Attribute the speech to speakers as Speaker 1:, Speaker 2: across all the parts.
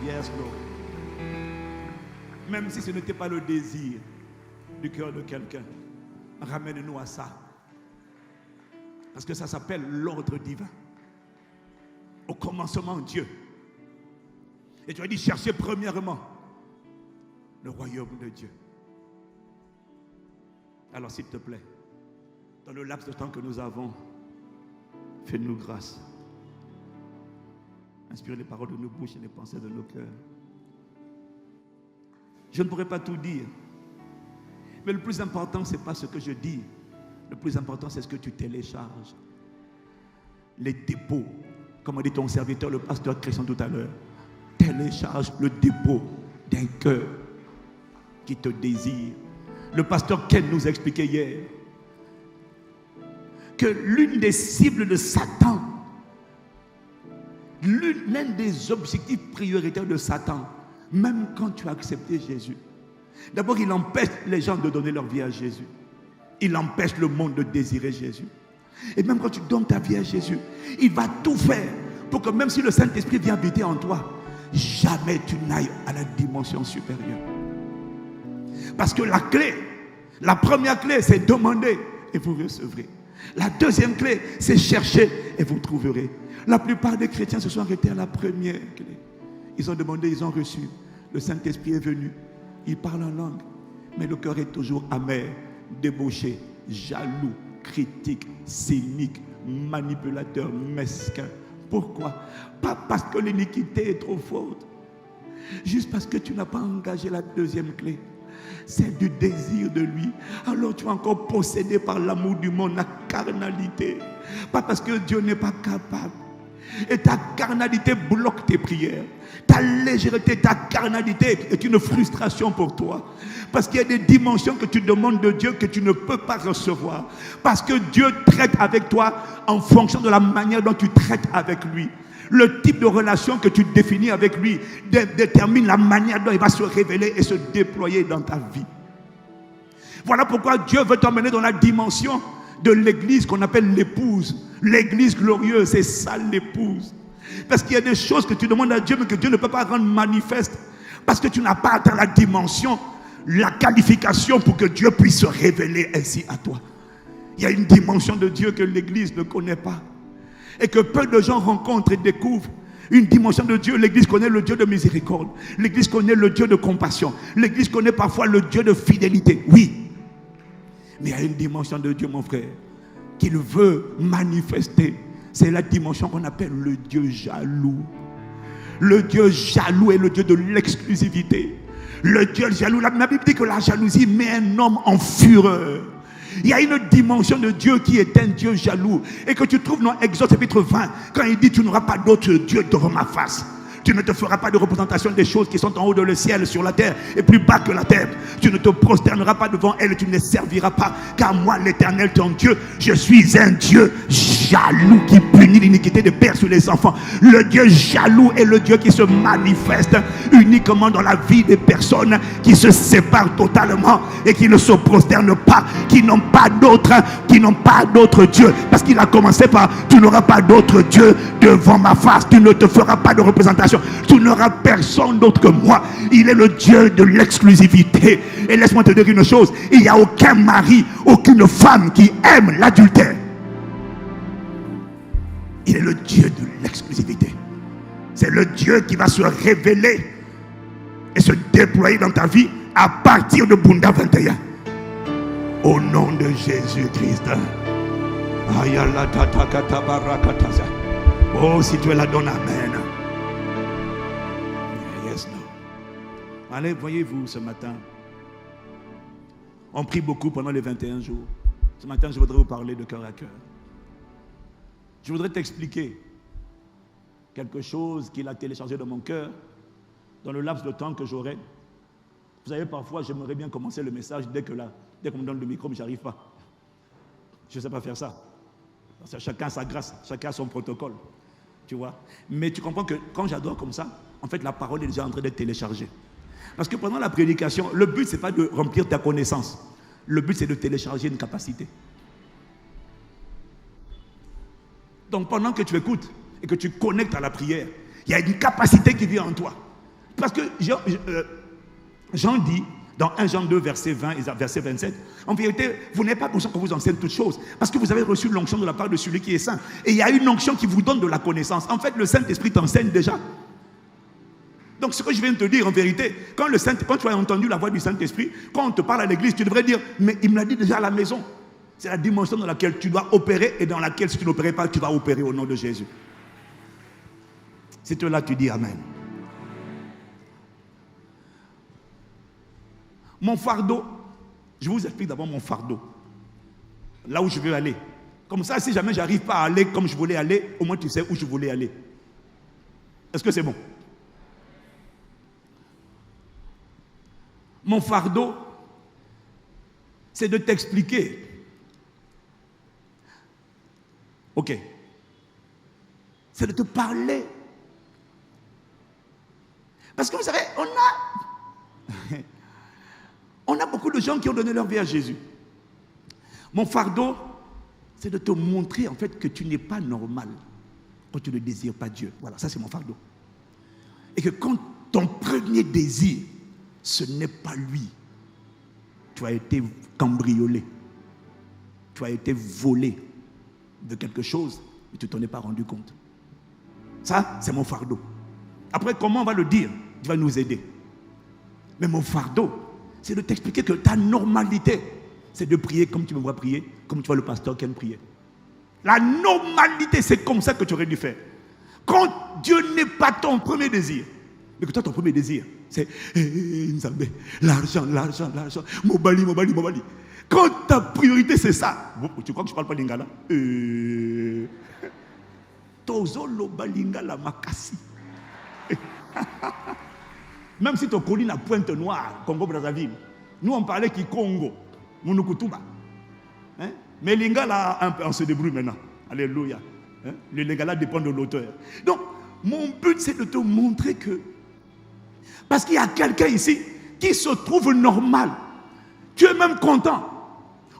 Speaker 1: Yes, Lord. Même si ce n'était pas le désir du cœur de quelqu'un, ramène-nous à ça. Parce que ça s'appelle l'ordre divin. Au commencement, Dieu. Et tu as dit, cherchez premièrement le royaume de Dieu. Alors s'il te plaît, dans le laps de temps que nous avons, fais-nous grâce. Inspire les paroles de nos bouches et les pensées de nos cœurs. Je ne pourrais pas tout dire. Mais le plus important, ce n'est pas ce que je dis. Le plus important, c'est ce que tu télécharges. Les dépôts, comme a dit ton serviteur, le pasteur Christian tout à l'heure. Télécharge le dépôt d'un cœur qui te désire. Le pasteur Ken nous a expliqué hier que l'une des cibles de Satan, l'un des objectifs prioritaires de Satan, même quand tu as accepté Jésus, d'abord il empêche les gens de donner leur vie à Jésus. Il empêche le monde de désirer Jésus. Et même quand tu donnes ta vie à Jésus, il va tout faire pour que même si le Saint-Esprit vient habiter en toi, jamais tu n'ailles à la dimension supérieure. Parce que la clé, la première clé, c'est demander et vous recevrez. La deuxième clé, c'est chercher et vous trouverez. La plupart des chrétiens se sont arrêtés à la première clé. Ils ont demandé, ils ont reçu. Le Saint-Esprit est venu. Ils parlent en langue. Mais le cœur est toujours amer, débauché, jaloux, critique, cynique, manipulateur, mesquin. Pourquoi? Pas parce que l'iniquité est trop forte. Juste parce que tu n'as pas engagé la deuxième clé. C'est du désir de lui. Alors tu es encore possédé par l'amour du monde, la carnalité. Pas parce que Dieu n'est pas capable. Et ta carnalité bloque tes prières. Ta légèreté, ta carnalité est une frustration pour toi. Parce qu'il y a des dimensions que tu demandes de Dieu que tu ne peux pas recevoir. Parce que Dieu traite avec toi en fonction de la manière dont tu traites avec lui. Le type de relation que tu définis avec lui détermine la manière dont il va se révéler et se déployer dans ta vie. Voilà pourquoi Dieu veut t'emmener dans la dimension de l'église qu'on appelle l'épouse. L'église glorieuse, c'est ça l'épouse. Parce qu'il y a des choses que tu demandes à Dieu mais que Dieu ne peut pas rendre manifeste. Parce que tu n'as pas atteint la dimension, la qualification pour que Dieu puisse se révéler ainsi à toi. Il y a une dimension de Dieu que l'église ne connaît pas. Et que peu de gens rencontrent et découvrent. Une dimension de Dieu. L'église connaît le Dieu de miséricorde. L'église connaît le Dieu de compassion. L'église connaît parfois le Dieu de fidélité. Oui. Mais il y a une dimension de Dieu, mon frère, qu'il veut manifester. C'est la dimension qu'on appelle le Dieu jaloux. Le Dieu jaloux est le Dieu de l'exclusivité. Le Dieu jaloux, la Bible dit que la jalousie met un homme en fureur. Il y a une dimension de Dieu qui est un Dieu jaloux. Et que tu trouves dans Exode chapitre 20, quand il dit tu n'auras pas d'autre Dieu devant ma face. Tu ne te feras pas de représentation des choses qui sont en haut de le ciel, sur la terre et plus bas que la terre. Tu ne te prosterneras pas devant elles, tu ne les serviras pas. Car moi, l'Éternel, ton Dieu, je suis un Dieu jaloux qui punit l'iniquité des pères sur les enfants. Le Dieu jaloux est le Dieu qui se manifeste uniquement dans la vie des personnes qui se séparent totalement et qui ne se prosternent pas, qui n'ont pas d'autre Dieu. Parce qu'il a commencé par tu n'auras pas d'autre Dieu devant ma face, tu ne te feras pas de représentation. Tu n'auras personne d'autre que moi. Il est le Dieu de l'exclusivité. Et laisse-moi te dire une chose, il n'y a aucun mari, aucune femme qui aime l'adultère. Il est le Dieu de l'exclusivité. C'est le Dieu qui va se révéler et se déployer dans ta vie à partir de Bunda 21. Au nom de Jésus-Christ. Oh, si tu es là, donne amen. Yes, no. Allez, voyez-vous, ce matin, on prie beaucoup pendant les 21 jours. Ce matin, je voudrais vous parler de cœur à cœur. Je voudrais t'expliquer quelque chose qu'il a téléchargé dans mon cœur dans le laps de temps que j'aurai. Vous savez, parfois, j'aimerais bien commencer le message dès qu'on me donne le micro, mais je n'arrive pas. Je ne sais pas faire ça. Parce que chacun a sa grâce, chacun a son protocole. Tu vois. Mais tu comprends que quand j'adore comme ça, en fait, la parole est déjà en train d'être téléchargée. Parce que pendant la prédication, le but, ce n'est pas de remplir ta connaissance. Le but, c'est de télécharger une capacité. Donc, pendant que tu écoutes et que tu connectes à la prière, il y a une capacité qui vient en toi. Parce que Jean dit, dans 1 Jean 2, verset 20 et verset 27, en vérité, vous n'avez pas besoin qu'on vous enseigne toutes choses, parce que vous avez reçu l'onction de la part de celui qui est saint. Et il y a une onction qui vous donne de la connaissance. En fait, le Saint-Esprit t'enseigne déjà. Donc ce que je viens de te dire, en vérité, quand tu as entendu la voix du Saint-Esprit, quand on te parle à l'église, tu devrais dire, mais il me l'a dit déjà à la maison. C'est la dimension dans laquelle tu dois opérer et dans laquelle, si tu n'opérais pas, tu vas opérer au nom de Jésus. Si tu es là, tu dis Amen. Mon fardeau, je vous explique d'abord mon fardeau. Là où je veux aller. Comme ça, si jamais je n'arrive pas à aller comme je voulais aller, au moins tu sais où je voulais aller. Est-ce que c'est bon? Mon fardeau, c'est de t'expliquer. Ok. C'est de te parler. Parce que vous savez, on a beaucoup de gens qui ont donné leur vie à Jésus. Mon fardeau, c'est de te montrer en fait que tu n'es pas normal quand tu ne désires pas Dieu. Voilà, ça c'est mon fardeau. Et que quand ton premier désir, ce n'est pas lui, tu as été cambriolé, tu as été volé de quelque chose et tu ne t'en es pas rendu compte. Ça, c'est mon fardeau. Après, comment on va le dire? Tu vas nous aider. Mais mon fardeau, c'est de t'expliquer que ta normalité, c'est de prier comme tu me vois prier, comme tu vois le pasteur Ken prier. La normalité, c'est comme ça que tu aurais dû faire. Quand Dieu n'est pas ton premier désir, mais que toi, ton premier désir, c'est l'argent, l'argent, l'argent, mobali, mobali, mobali. Quand ta priorité, c'est ça, tu crois que je ne parle pas lingala? Tozolo balingala makasi. Même si ton colline a pointe noire, Congo-Brazzaville, nous on parlait qui Congo, Munukutuba. Hein? Mais l'ingala, on se débrouille maintenant. Alléluia. Hein? Le lingala dépend de l'auteur. Donc, mon but c'est de te montrer que, parce qu'il y a quelqu'un ici qui se trouve normal, tu es même content.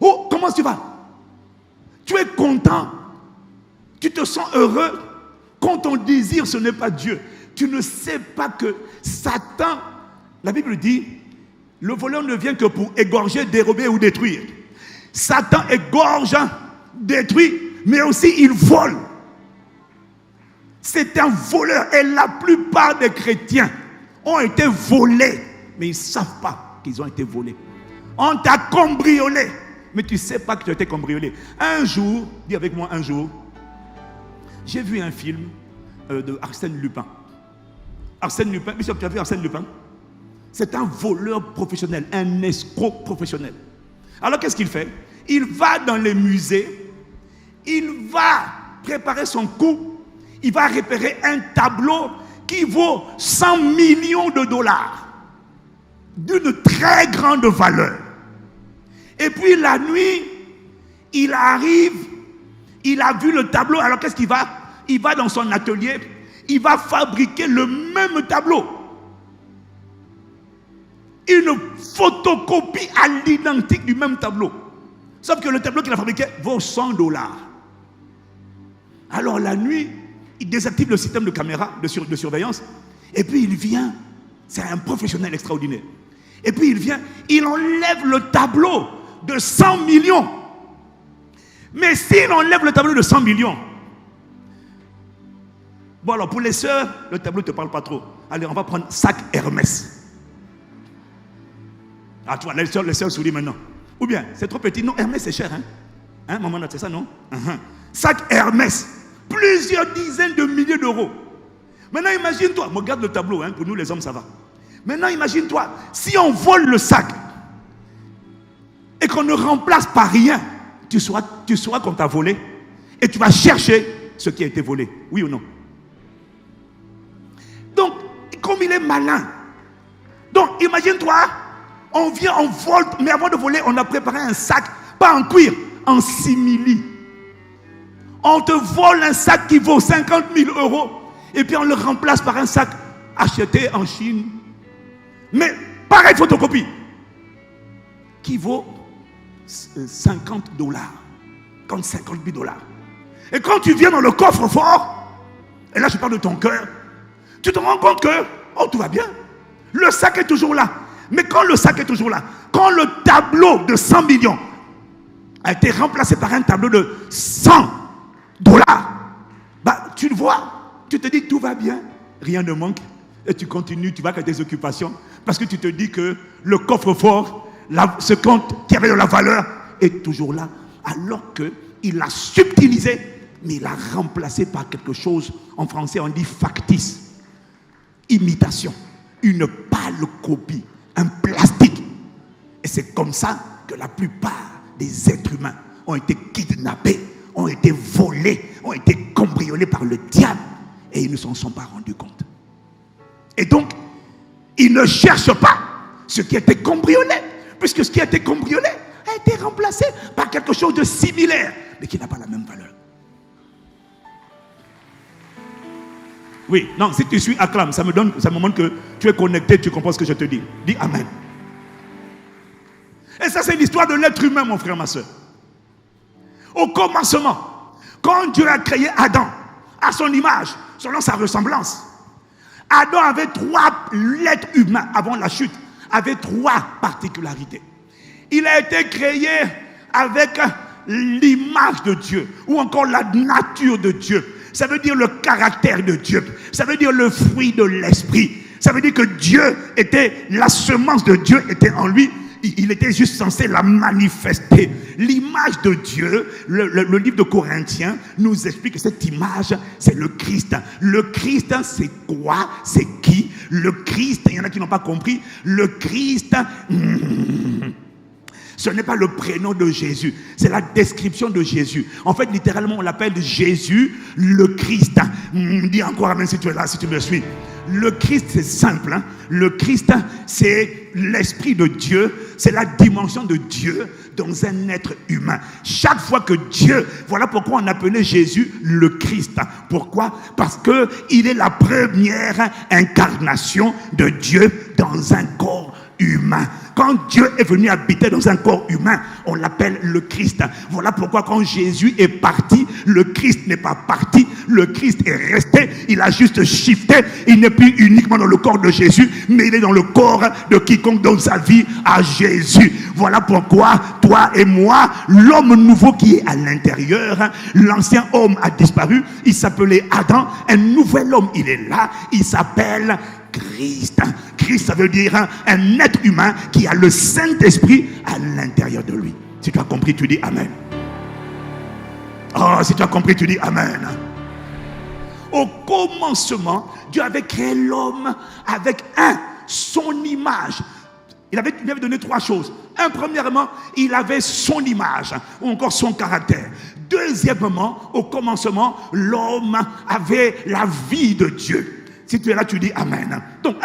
Speaker 1: Oh, comment tu vas? Tu es content, tu te sens heureux quand ton désir ce n'est pas Dieu. Tu ne sais pas que Satan, la Bible dit, le voleur ne vient que pour égorger, dérober ou détruire. Satan égorge, détruit, mais aussi il vole. C'est un voleur et la plupart des chrétiens ont été volés, mais ils ne savent pas qu'ils ont été volés. On t'a cambriolé, mais tu ne sais pas que tu as été cambriolé. Un jour, dis avec moi un jour, j'ai vu un film de Arsène Lupin. Arsène Lupin, Bishop, tu as vu Arsène Lupin? C'est un voleur professionnel, un escroc professionnel. Alors qu'est-ce qu'il fait? Il va dans les musées, il va préparer son coup, il va repérer un tableau qui vaut 100 millions de dollars, d'une très grande valeur. Et puis la nuit, il arrive, il a vu le tableau, alors qu'est-ce qu'il va? Il va dans son atelier, il va fabriquer le même tableau. Une photocopie à l'identique du même tableau. Sauf que le tableau qu'il a fabriqué vaut 100 dollars. Alors la nuit, il désactive le système de caméra, de surveillance, et puis il vient, c'est un professionnel extraordinaire. Et puis il vient, il enlève le tableau de 100 millions. Mais s'il enlève le tableau de 100 millions, bon alors pour les sœurs, le tableau ne te parle pas trop. Allez, on va prendre sac Hermès. Ah, tu vois, les sœurs sourient maintenant. Ou bien, c'est trop petit. Non, Hermès, c'est cher. Hein, maman, c'est ça, non? Sac Hermès. Plusieurs dizaines de milliers d'euros. Maintenant, imagine-toi. Regarde le tableau. Pour nous, les hommes, ça va. Maintenant, imagine-toi. Si on vole le sac et qu'on ne remplace par rien, tu sauras qu'on t'a volé. Et tu vas chercher ce qui a été volé. Oui ou non? Donc, comme il est malin. Donc, imagine-toi. On vient, on vole, mais avant de voler, on a préparé un sac, pas en cuir, en simili. On te vole un sac qui vaut 50 000 euros, et puis on le remplace par un sac acheté en Chine. Mais pareil photocopie, qui vaut 50 dollars, comme 50 000 dollars. Et quand tu viens dans le coffre-fort, et là je parle de ton cœur, tu te rends compte que, oh tout va bien. Le sac est toujours là. Mais quand le sac est toujours là, quand le tableau de 100 millions a été remplacé par un tableau de $100, tu le vois, tu te dis que tout va bien, rien ne manque, et tu continues, tu vas à tes occupations, parce que tu te dis que le coffre-fort, ce compte qui avait de la valeur, est toujours là, alors qu'il l'a subtilisé, mais il l'a remplacé par quelque chose, en français on dit factice, imitation, une pâle copie, un plastique. Et c'est comme ça que la plupart des êtres humains ont été kidnappés, ont été volés, ont été cambriolés par le diable, et ils ne s'en sont pas rendus compte. Et donc, ils ne cherchent pas ce qui a été cambriolé, puisque ce qui a été cambriolé a été remplacé par quelque chose de similaire, mais qui n'a pas la même valeur. Oui, non, si tu suis, acclame, ça me montre que tu es connecté, tu comprends ce que je te dis. Dis Amen. Et ça, c'est l'histoire de l'être humain, mon frère, ma soeur. Au commencement, quand Dieu a créé Adam, à son image, selon sa ressemblance, Adam avait 3 êtres humains avant la chute, avait 3 particularités. Il a été créé avec l'image de Dieu, ou encore la nature de Dieu. Ça veut dire le caractère de Dieu. Ça veut dire le fruit de l'esprit. Ça veut dire que Dieu était, la semence de Dieu était en lui. Il était juste censé la manifester. L'image de Dieu, le livre de Corinthiens nous explique que cette image, c'est le Christ. Le Christ, c'est quoi? C'est qui? Le Christ, il y en a qui n'ont pas compris. Le Christ, ce n'est pas le prénom de Jésus, c'est la description de Jésus. En fait, littéralement, on l'appelle Jésus, le Christ. Dis encore amen si tu es là, si tu me suis. Le Christ, c'est simple. Hein? Le Christ, c'est l'Esprit de Dieu, c'est la dimension de Dieu dans un être humain. Chaque fois que Dieu, voilà pourquoi on appelait Jésus le Christ. Pourquoi? Parce qu'il est la première incarnation de Dieu dans un corps humain. Quand Dieu est venu habiter dans un corps humain, on l'appelle le Christ. Voilà pourquoi quand Jésus est parti, le Christ n'est pas parti, le Christ est resté, il a juste shifté, il n'est plus uniquement dans le corps de Jésus, mais il est dans le corps de quiconque donne sa vie à Jésus. Voilà pourquoi, toi et moi, l'homme nouveau qui est à l'intérieur, l'ancien homme a disparu, il s'appelait Adam, un nouvel homme, il est là, il s'appelle Christ. Christ, ça veut dire un être humain qui a le Saint-Esprit à l'intérieur de lui. Si tu as compris, tu dis Amen. Oh, si tu as compris, tu dis Amen. Au commencement, Dieu avait créé l'homme avec son image. Il avait donné 3 choses. Premièrement, il avait son image, ou encore son caractère. Deuxièmement, au commencement, l'homme avait la vie de Dieu. Si tu es là, tu dis Amen. Donc,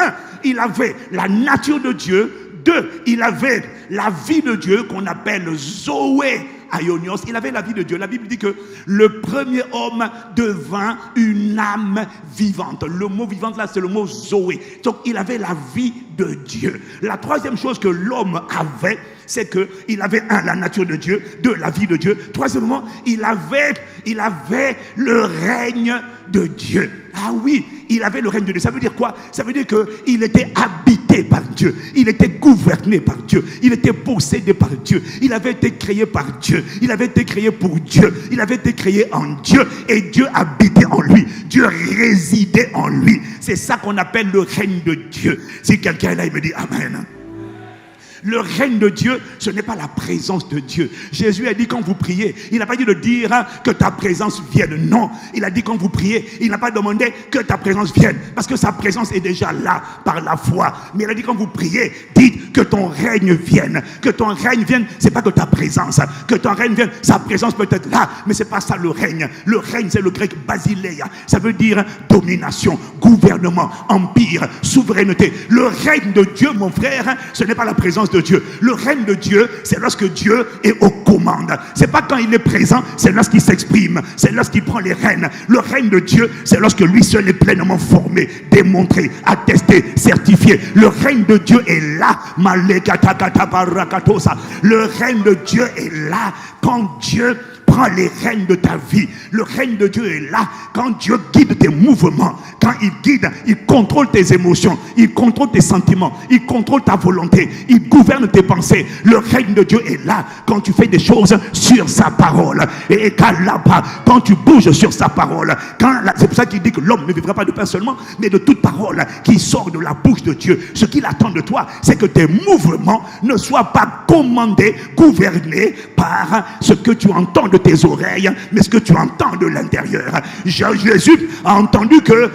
Speaker 1: il avait la nature de Dieu. 2, il avait la vie de Dieu qu'on appelle Zoé Aionios. Il avait la vie de Dieu. La Bible dit que le premier homme devint une âme vivante. Le mot vivante là, c'est le mot Zoé. Donc, il avait la vie de Dieu. La troisième chose que l'homme avait, c'est qu'il avait la nature de Dieu, 2, la vie de Dieu. Troisièmement, il avait le règne de Dieu. Ah oui, il avait le règne de Dieu. Ça veut dire quoi? Ça veut dire qu'il était habité par Dieu. Il était gouverné par Dieu. Il était possédé par Dieu. Il avait été créé par Dieu. Il avait été créé pour Dieu. Il avait été créé en Dieu. Et Dieu habitait en lui. Dieu résidait en lui. C'est ça qu'on appelle le règne de Dieu. Si quelqu'un est là, il me dit Amen. Le règne de Dieu, ce n'est pas la présence de Dieu. Jésus a dit quand vous priez, il n'a pas dit de dire que ta présence vienne. Non, il a dit quand vous priez, il n'a pas demandé que ta présence vienne. Parce que sa présence est déjà là par la foi. Mais il a dit quand vous priez, dites que ton règne vienne. Que ton règne vienne, c'est pas que ta présence. Que ton règne vienne, sa présence peut être là. Mais c'est pas ça le règne. Le règne, c'est le grec basileia. Ça veut dire domination, gouvernement, empire, souveraineté. Le règne de Dieu, mon frère, ce n'est pas la présence de Dieu. Le règne de Dieu, c'est lorsque Dieu est aux commandes. C'est pas quand il est présent, c'est lorsqu'il s'exprime, c'est lorsqu'il prend les rênes. Le règne de Dieu, c'est lorsque lui seul est pleinement formé, démontré, attesté, certifié. Le règne de Dieu est là. Le règne de Dieu est là quand Dieu prends les rênes de ta vie. Le règne de Dieu est là quand Dieu guide tes mouvements, quand il guide, il contrôle tes émotions, il contrôle tes sentiments, il contrôle ta volonté, il gouverne tes pensées. Le règne de Dieu est là quand tu fais des choses sur sa parole. Et là-bas, quand tu bouges sur sa parole, c'est pour ça qu'il dit que l'homme ne vivra pas de pain seulement, mais de toute parole qui sort de la bouche de Dieu. Ce qu'il attend de toi, c'est que tes mouvements ne soient pas commandés, gouvernés par ce que tu entends de tes oreilles, mais ce que tu entends de l'intérieur. Jésus a entendu que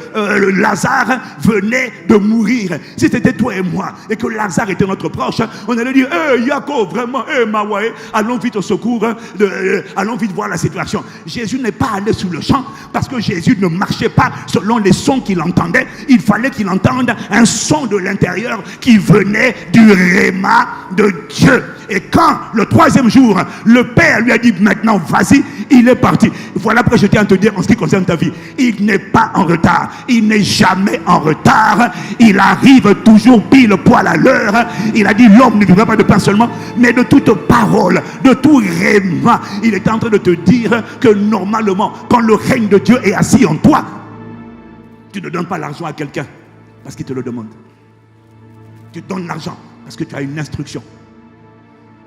Speaker 1: Lazare venait de mourir. Si c'était toi et moi, et que Lazare était notre proche, on allait dire, Yaakov, vraiment, Mawae, allons vite au secours, allons vite voir la situation. Jésus n'est pas allé sous le champ, parce que Jésus ne marchait pas selon les sons qu'il entendait. Il fallait qu'il entende un son de l'intérieur qui venait du réma de Dieu. Et quand le troisième jour, le Père lui a dit maintenant vas-y, il est parti. Voilà pourquoi je tiens à te dire en ce qui concerne ta vie, il n'est pas en retard, il n'est jamais en retard, il arrive toujours pile poil à l'heure. Il a dit l'homme ne vivra pas de pain seulement, mais de toute parole, de tout réma. Il est en train de te dire que normalement, quand le règne de Dieu est assis en toi, tu ne donnes pas l'argent à quelqu'un parce qu'il te le demande. Tu donnes l'argent parce que tu as une instruction.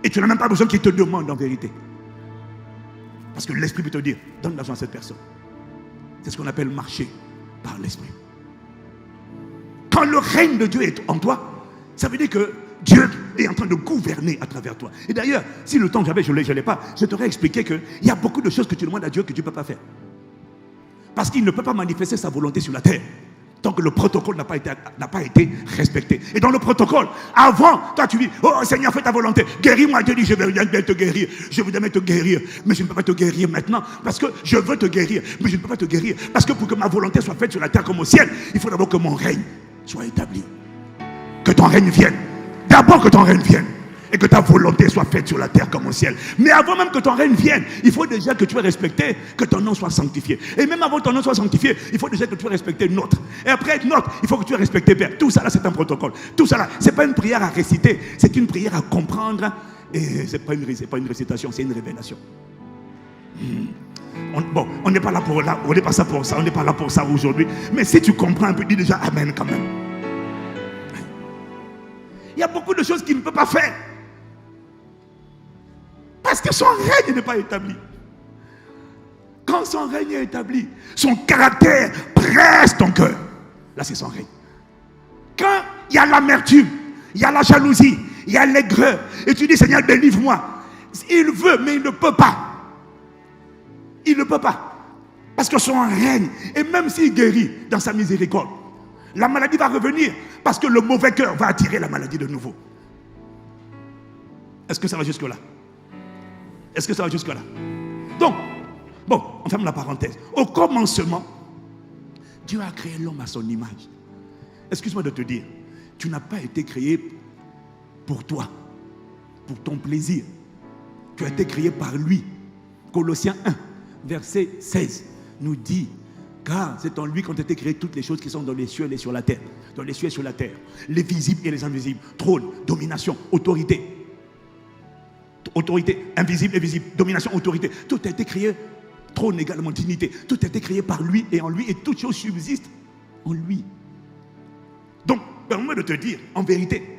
Speaker 1: Et tu n'as même pas besoin qu'il te demande en vérité. Parce que l'esprit peut te dire, donne l'argent à cette personne. C'est ce qu'on appelle marcher par l'esprit. Quand le règne de Dieu est en toi, ça veut dire que Dieu est en train de gouverner à travers toi. Et d'ailleurs, si le temps que j'avais, je ne l'ai pas, je t'aurais expliqué qu'il y a beaucoup de choses que tu demandes à Dieu que Dieu ne peut pas faire. Parce qu'il ne peut pas manifester sa volonté sur la terre tant que le protocole n'a pas été respecté. Et dans le protocole, avant, quand tu dis, oh Seigneur, fais ta volonté, guéris-moi, Dieu dit, je vais bien te guérir, je veux bien te guérir, mais je ne peux pas te guérir maintenant, parce que je veux te guérir, mais je ne peux pas te guérir, parce que pour que ma volonté soit faite sur la terre comme au ciel, il faut d'abord que mon règne soit établi. Que ton règne vienne. D'abord que ton règne vienne. Et que ta volonté soit faite sur la terre comme au ciel. Mais avant même que ton règne vienne, il faut déjà que tu aies respecté, que ton nom soit sanctifié. Et même avant que ton nom soit sanctifié, il faut déjà que tu aies respecté notre. Et après notre, il faut que tu aies respecté Père. Tout ça là, c'est un protocole. Tout ça là, c'est pas une prière à réciter, c'est une prière à comprendre. Et c'est pas une récitation, c'est une révélation. On n'est pas là pour là, on n'est pas ça pour ça, on n'est pas là pour ça aujourd'hui. Mais si tu comprends un peu, dis déjà Amen quand même. Il y a beaucoup de choses qu'il ne peut pas faire. Parce que son règne n'est pas établi. Quand son règne est établi, son caractère presse ton cœur. Là, c'est son règne. Quand il y a l'amertume, il y a la jalousie, il y a l'aigreur, et tu dis, Seigneur, délivre-moi. Il veut, mais il ne peut pas. Il ne peut pas. Parce que son règne, et même s'il guérit dans sa miséricorde, la maladie va revenir. Parce que le mauvais cœur va attirer la maladie de nouveau. Est-ce que ça va jusque-là? Est-ce que ça va jusque-là? Donc, bon, on ferme la parenthèse. Au commencement, Dieu a créé l'homme à son image. Excuse-moi de te dire, tu n'as pas été créé pour toi, pour ton plaisir. Tu as été créé par lui. Colossiens 1, verset 16, nous dit, car c'est en lui qu'ont été créées toutes les choses qui sont dans les cieux et sur la terre. Dans les cieux et sur la terre. Les visibles et les invisibles. Trône, domination, autorité. Autorité, invisible et visible, domination, autorité, tout a été créé, trône également, dignité, tout a été créé par lui et en lui, et toutes choses subsistent en lui. Donc, permets-moi de te dire, en vérité,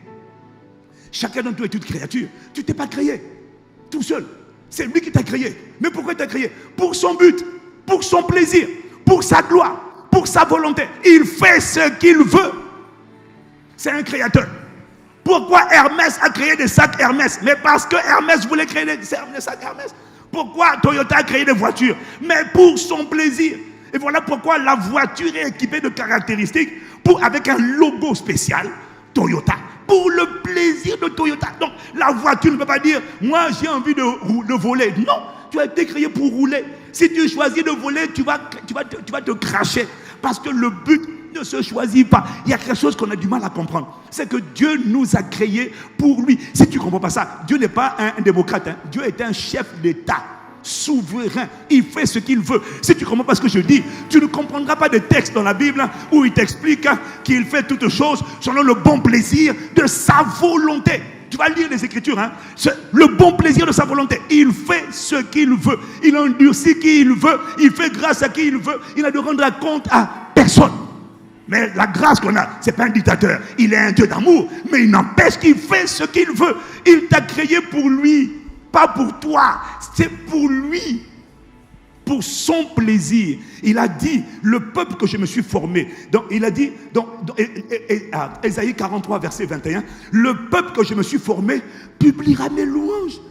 Speaker 1: chacun d'entre nous est une créature, tu ne t'es pas créé tout seul, c'est lui qui t'a créé. Mais pourquoi il t'a créé? Pour son but, pour son plaisir, pour sa gloire, pour sa volonté. Il fait ce qu'il veut. C'est un créateur. Pourquoi Hermès a créé des sacs Hermès? Mais parce que Hermès voulait créer des sacs Hermès. Pourquoi Toyota a créé des voitures? Mais pour son plaisir. Et voilà pourquoi la voiture est équipée de caractéristiques avec un logo spécial, Toyota. Pour le plaisir de Toyota. Donc la voiture ne peut pas dire, moi j'ai envie de voler. Non, tu as été créé pour rouler. Si tu choisis de voler, tu vas te cracher. Parce que le but ne se choisit pas. Il y a quelque chose qu'on a du mal à comprendre. C'est que Dieu nous a créés pour lui. Si tu ne comprends pas ça, Dieu n'est pas un démocrate. Hein. Dieu est un chef d'État, souverain. Il fait ce qu'il veut. Si tu ne comprends pas ce que je dis, tu ne comprendras pas des textes dans la Bible où il t'explique qu'il fait toutes choses selon le bon plaisir de sa volonté. Tu vas lire les Écritures. C'est le bon plaisir de sa volonté. Il fait ce qu'il veut. Il endurcit qui il veut. Il fait grâce à qui il veut. Il n'a de rendre compte à personne. Mais la grâce qu'on a, ce n'est pas un dictateur. Il est un Dieu d'amour. Mais il n'empêche qu'il fait ce qu'il veut. Il t'a créé pour lui. Pas pour toi. C'est pour lui. Pour son plaisir. Il a dit, le peuple que je me suis formé. Donc, il a dit, dans Ésaïe 43, verset 21, le peuple que je me suis formé publiera mes louanges.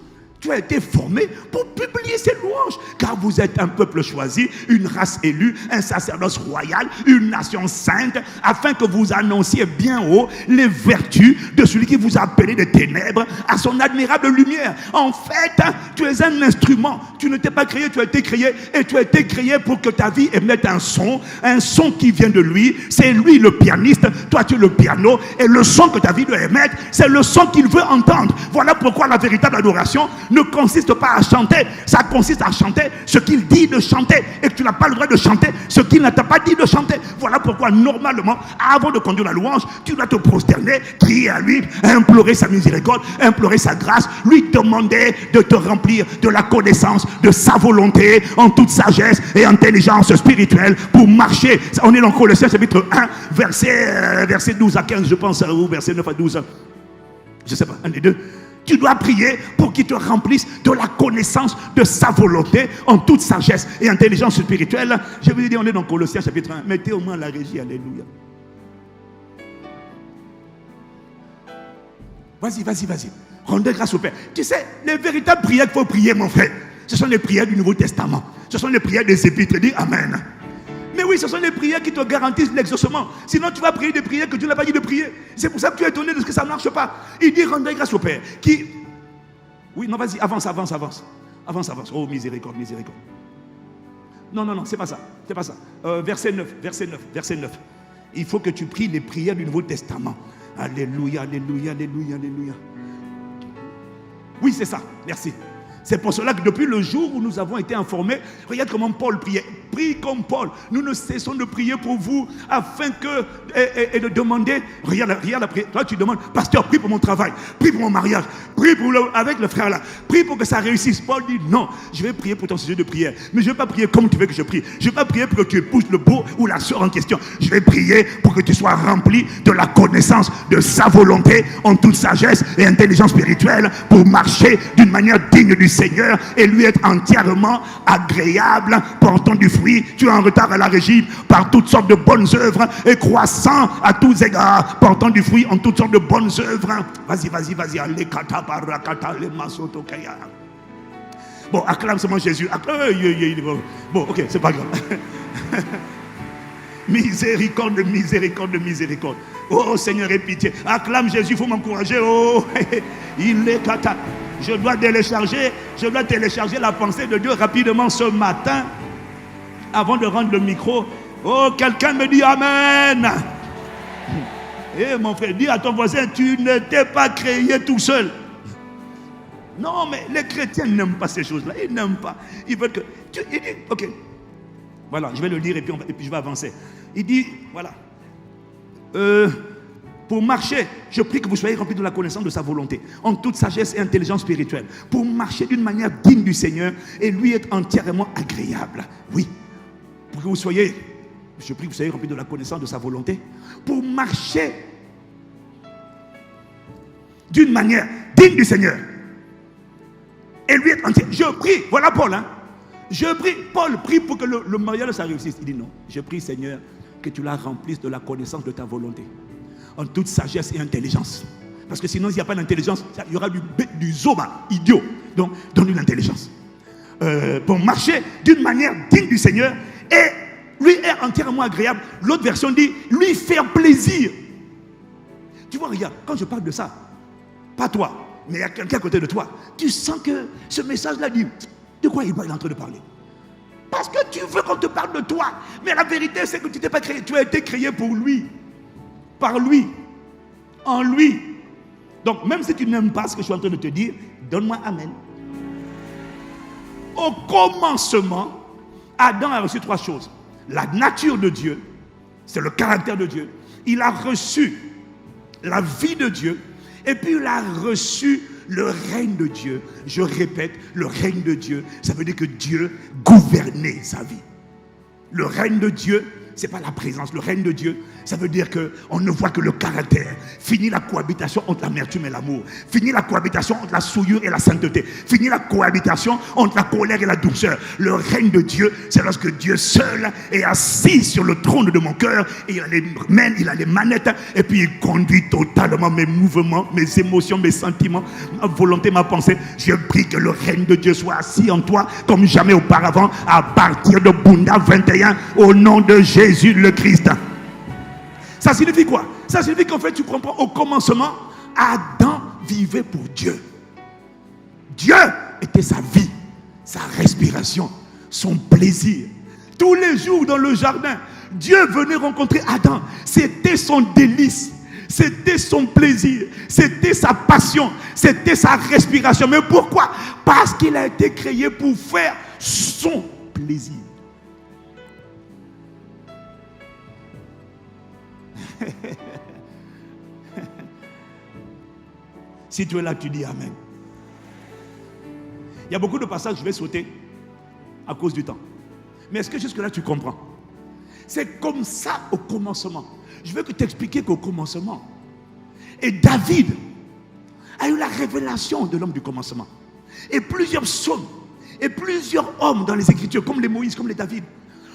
Speaker 1: Tu as été formé pour publier ces louanges. Car vous êtes un peuple choisi, une race élue, un sacerdoce royal, une nation sainte, afin que vous annonciez bien haut les vertus de celui qui vous a appelé des ténèbres à son admirable lumière. En fait, tu es un instrument. Tu ne t'es pas créé, tu as été créé. Et tu as été créé pour que ta vie émette un son qui vient de lui. C'est lui le pianiste, toi tu es le piano. Et le son que ta vie doit émettre, c'est le son qu'il veut entendre. Voilà pourquoi la véritable adoration ne consiste pas à chanter, ça consiste à chanter ce qu'il dit de chanter, et que tu n'as pas le droit de chanter ce qu'il n'a pas dit de chanter. Voilà pourquoi normalement, avant de conduire la louange, tu dois te prosterner, crier à lui, implorer sa miséricorde, implorer sa grâce, lui demander de te remplir de la connaissance de sa volonté en toute sagesse et intelligence spirituelle pour marcher. On est dans Colossiens chapitre 1 verset 12 à 15 je pense, ou verset 9 à 12, je ne sais pas, un des deux. Tu dois prier pour qu'il te remplisse de la connaissance de sa volonté en toute sagesse et intelligence spirituelle. Je vous ai dit, on est dans Colossiens chapitre 1. Mettez au moins la régie, alléluia. Vas-y. Rendez grâce au Père. Tu sais, les véritables prières qu'il faut prier, mon frère, ce sont les prières du Nouveau Testament. Ce sont les prières des épîtres. Dis Amen. Mais oui, ce sont les prières qui te garantissent l'exaucement. Sinon, tu vas prier des prières que Dieu n'a pas dit de prier. C'est pour ça que tu es étonné de ce que ça ne marche pas. Il dit, rendez grâce au Père. Oui, non, vas-y, avance. Oh, miséricorde. Non, c'est pas ça. Verset 9. Il faut que tu pries les prières du Nouveau Testament. Alléluia. Oui, c'est ça. Merci. C'est pour cela que depuis le jour où nous avons été informés, regarde comment Paul priait. Prie comme Paul. Nous ne cessons de prier pour vous afin que, et de demander, regarde la prière. Toi tu demandes, pasteur, prie pour mon travail, prie pour mon mariage, prie avec le frère là, prie pour que ça réussisse. Paul dit non, je vais prier pour ton sujet de prière. Mais je ne vais pas prier comme tu veux que je prie. Je ne vais pas prier pour que tu épouses le beau ou la soeur en question. Je vais prier pour que tu sois rempli de la connaissance de sa volonté en toute sagesse et intelligence spirituelle pour marcher d'une manière digne du Seigneur et lui être entièrement agréable, portant du fruit. Tu es en retard à la régie par toutes sortes de bonnes œuvres et croissant à tous égards, portant du fruit en toutes sortes de bonnes œuvres. Vas-y. Bon, acclame seulement Jésus. Bon, ok, c'est pas grave. Miséricorde. Oh Seigneur, aie pitié. Acclame Jésus, il faut m'encourager. Oh, il est kata. Je dois télécharger la pensée de Dieu rapidement ce matin avant de rendre le micro. Oh, quelqu'un me dit Amen. Eh mon frère, dis à ton voisin, tu ne t'es pas créé tout seul. Non, mais les chrétiens n'aiment pas ces choses-là. Ils n'aiment pas. Ils veulent que... Il dit, ok. Voilà, je vais le lire et puis je vais avancer. Il dit, voilà. Pour marcher, je prie que vous soyez remplis de la connaissance de sa volonté, en toute sagesse et intelligence spirituelle, pour marcher d'une manière digne du Seigneur et lui être entièrement agréable. Oui, pour que vous soyez, je prie que vous soyez remplis de la connaissance de sa volonté, pour marcher d'une manière digne du Seigneur et lui être entièrement. Je prie, voilà Paul, Paul prie pour que le mariage ça réussisse. Il dit non, je prie Seigneur que tu la remplisses de la connaissance de ta volonté, en toute sagesse et intelligence. Parce que sinon, s'il n'y a pas d'intelligence, il y aura du zoba, idiot. Donc, donne-lui l'intelligence. Pour marcher d'une manière digne du Seigneur et lui est entièrement agréable. L'autre version dit, lui faire plaisir. Tu vois, regarde, quand je parle de ça, pas toi, mais il y a quelqu'un à côté de toi, tu sens que ce message-là dit, de quoi il est en train de parler? Parce que tu veux qu'on te parle de toi. Mais la vérité, c'est que tu n'es pas créé. Tu as été créé pour lui. Par lui, en lui. Donc même si tu n'aimes pas ce que je suis en train de te dire, donne-moi Amen. Au commencement, Adam a reçu 3 choses. La nature de Dieu, c'est le caractère de Dieu. Il a reçu la vie de Dieu Et puis il a reçu le règne de Dieu. Je répète, le règne de Dieu, ça veut dire que Dieu gouvernait sa vie. Le règne de Dieu, ce n'est pas la présence. Le règne de Dieu, ça veut dire qu'on ne voit que le caractère. Fini la cohabitation entre l'amertume et l'amour. Fini la cohabitation entre la souillure et la sainteté. Fini la cohabitation entre la colère et la douceur. Le règne de Dieu, c'est lorsque Dieu seul est assis sur le trône de mon cœur. Et il a les mains, il a les manettes. Et puis il conduit totalement mes mouvements, mes émotions, mes sentiments, ma volonté, ma pensée. Je prie que le règne de Dieu soit assis en toi comme jamais auparavant à partir de Bunda 21 au nom de Jésus le Christ. Ça signifie quoi? Ça signifie qu'en fait, tu comprends, au commencement, Adam vivait pour Dieu. Dieu était sa vie, sa respiration, son plaisir. Tous les jours dans le jardin, Dieu venait rencontrer Adam. C'était son délice, c'était son plaisir, c'était sa passion, c'était sa respiration. Mais pourquoi? Parce qu'il a été créé pour faire son plaisir. Si tu es là, tu dis Amen. Il y a beaucoup de passages que je vais sauter à cause du temps. Mais est-ce que jusque-là tu comprends? C'est comme ça au commencement. Je veux que t'expliquer qu'au commencement, et David a eu la révélation de l'homme du commencement. Et plusieurs psaumes, et plusieurs hommes dans les Écritures, comme les Moïse, comme les David,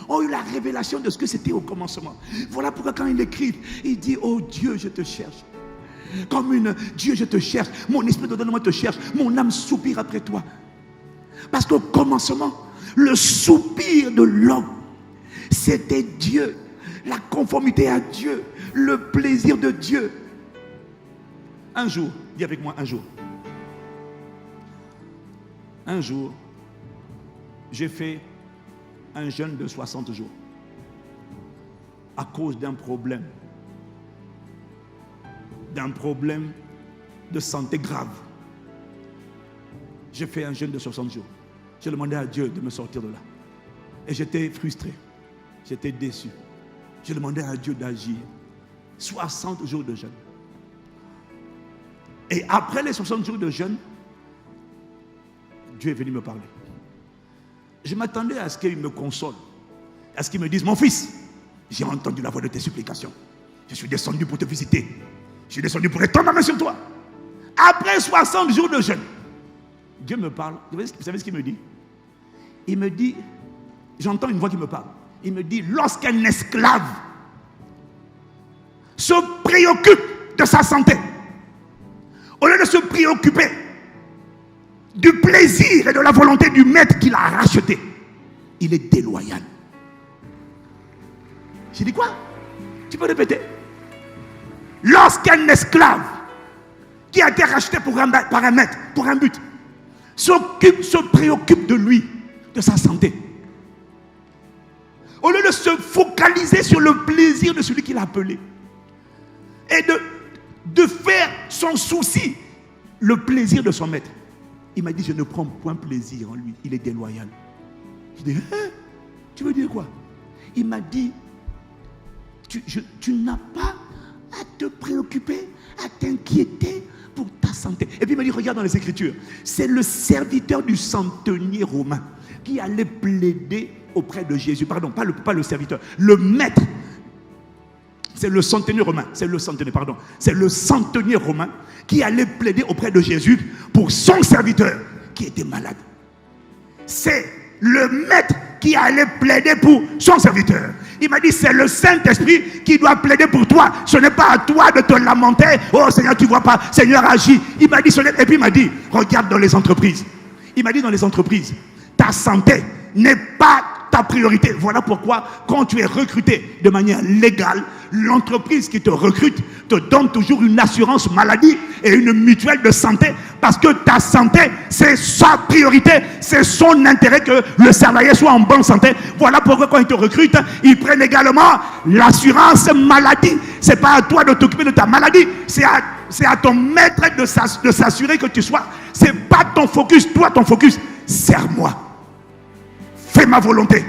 Speaker 1: ont eu la révélation de ce que c'était au commencement. Voilà pourquoi quand il écrit, il dit: oh Dieu, je te cherche. Comme une Dieu, je te cherche. Mon esprit de moi te cherche. Mon âme soupire après toi. Parce qu'au commencement, le soupir de l'homme, c'était Dieu. La conformité à Dieu. Le plaisir de Dieu. Un jour, dis avec moi, un jour. Un jour, j'ai fait un jeûne de 60 jours à cause d'un problème de santé grave. J'ai fait un jeûne de 60 jours. J'ai demandé à Dieu de me sortir de là. Et j'étais frustré. J'étais déçu. J'ai demandé à Dieu d'agir. 60 jours de jeûne. Et après les 60 jours de jeûne, Dieu est venu me parler. Je m'attendais à ce qu'il me console, à ce qu'il me dise: mon fils, j'ai entendu la voix de tes supplications. Je suis descendu pour te visiter. Je suis descendu pour étendre ma main sur toi. Après 60 jours de jeûne, Dieu me parle. Vous savez ce qu'il me dit? Il me dit, j'entends une voix qui me parle. Il me dit: lorsqu'un esclave se préoccupe de sa santé, au lieu de se préoccuper du plaisir et de la volonté du maître qu'il a racheté, il est déloyal. J'ai dit quoi? Tu peux répéter? Lorsqu'un esclave qui a été racheté par un maître, pour un but, se préoccupe de lui, de sa santé, au lieu de se focaliser sur le plaisir de celui qu'il a appelé et de faire son souci le plaisir de son maître, il m'a dit: je ne prends point plaisir en lui, il est déloyal. Je dis: hein? Tu veux dire quoi? Il m'a dit: tu n'as pas à te préoccuper, à t'inquiéter pour ta santé. Et puis il m'a dit: regarde dans les Écritures, c'est le serviteur du centenier romain qui allait plaider auprès de Jésus. Pardon, pas le serviteur, le maître. C'est le centenier romain, c'est le centenier romain qui allait plaider auprès de Jésus pour son serviteur qui était malade. C'est le maître qui allait plaider pour son serviteur. Il m'a dit: c'est le Saint-Esprit qui doit plaider pour toi. Ce n'est pas à toi de te lamenter. Oh Seigneur, tu ne vois pas, Seigneur agit. Il m'a dit, et puis il m'a dit: regarde dans les entreprises. Il m'a dit: dans les entreprises, ta santé n'est pas ta priorité. Voilà pourquoi quand tu es recruté de manière légale, l'entreprise qui te recrute te donne toujours une assurance maladie et une mutuelle de santé, parce que ta santé, c'est sa priorité, c'est son intérêt que le salarié soit en bonne santé. Voilà pourquoi quand ils te recrutent, ils prennent également l'assurance maladie. C'est pas à toi de t'occuper de ta maladie, c'est à ton maître de s'assurer que tu sois. C'est pas ton focus, toi ton focus, sers-moi. Fais ma volonté.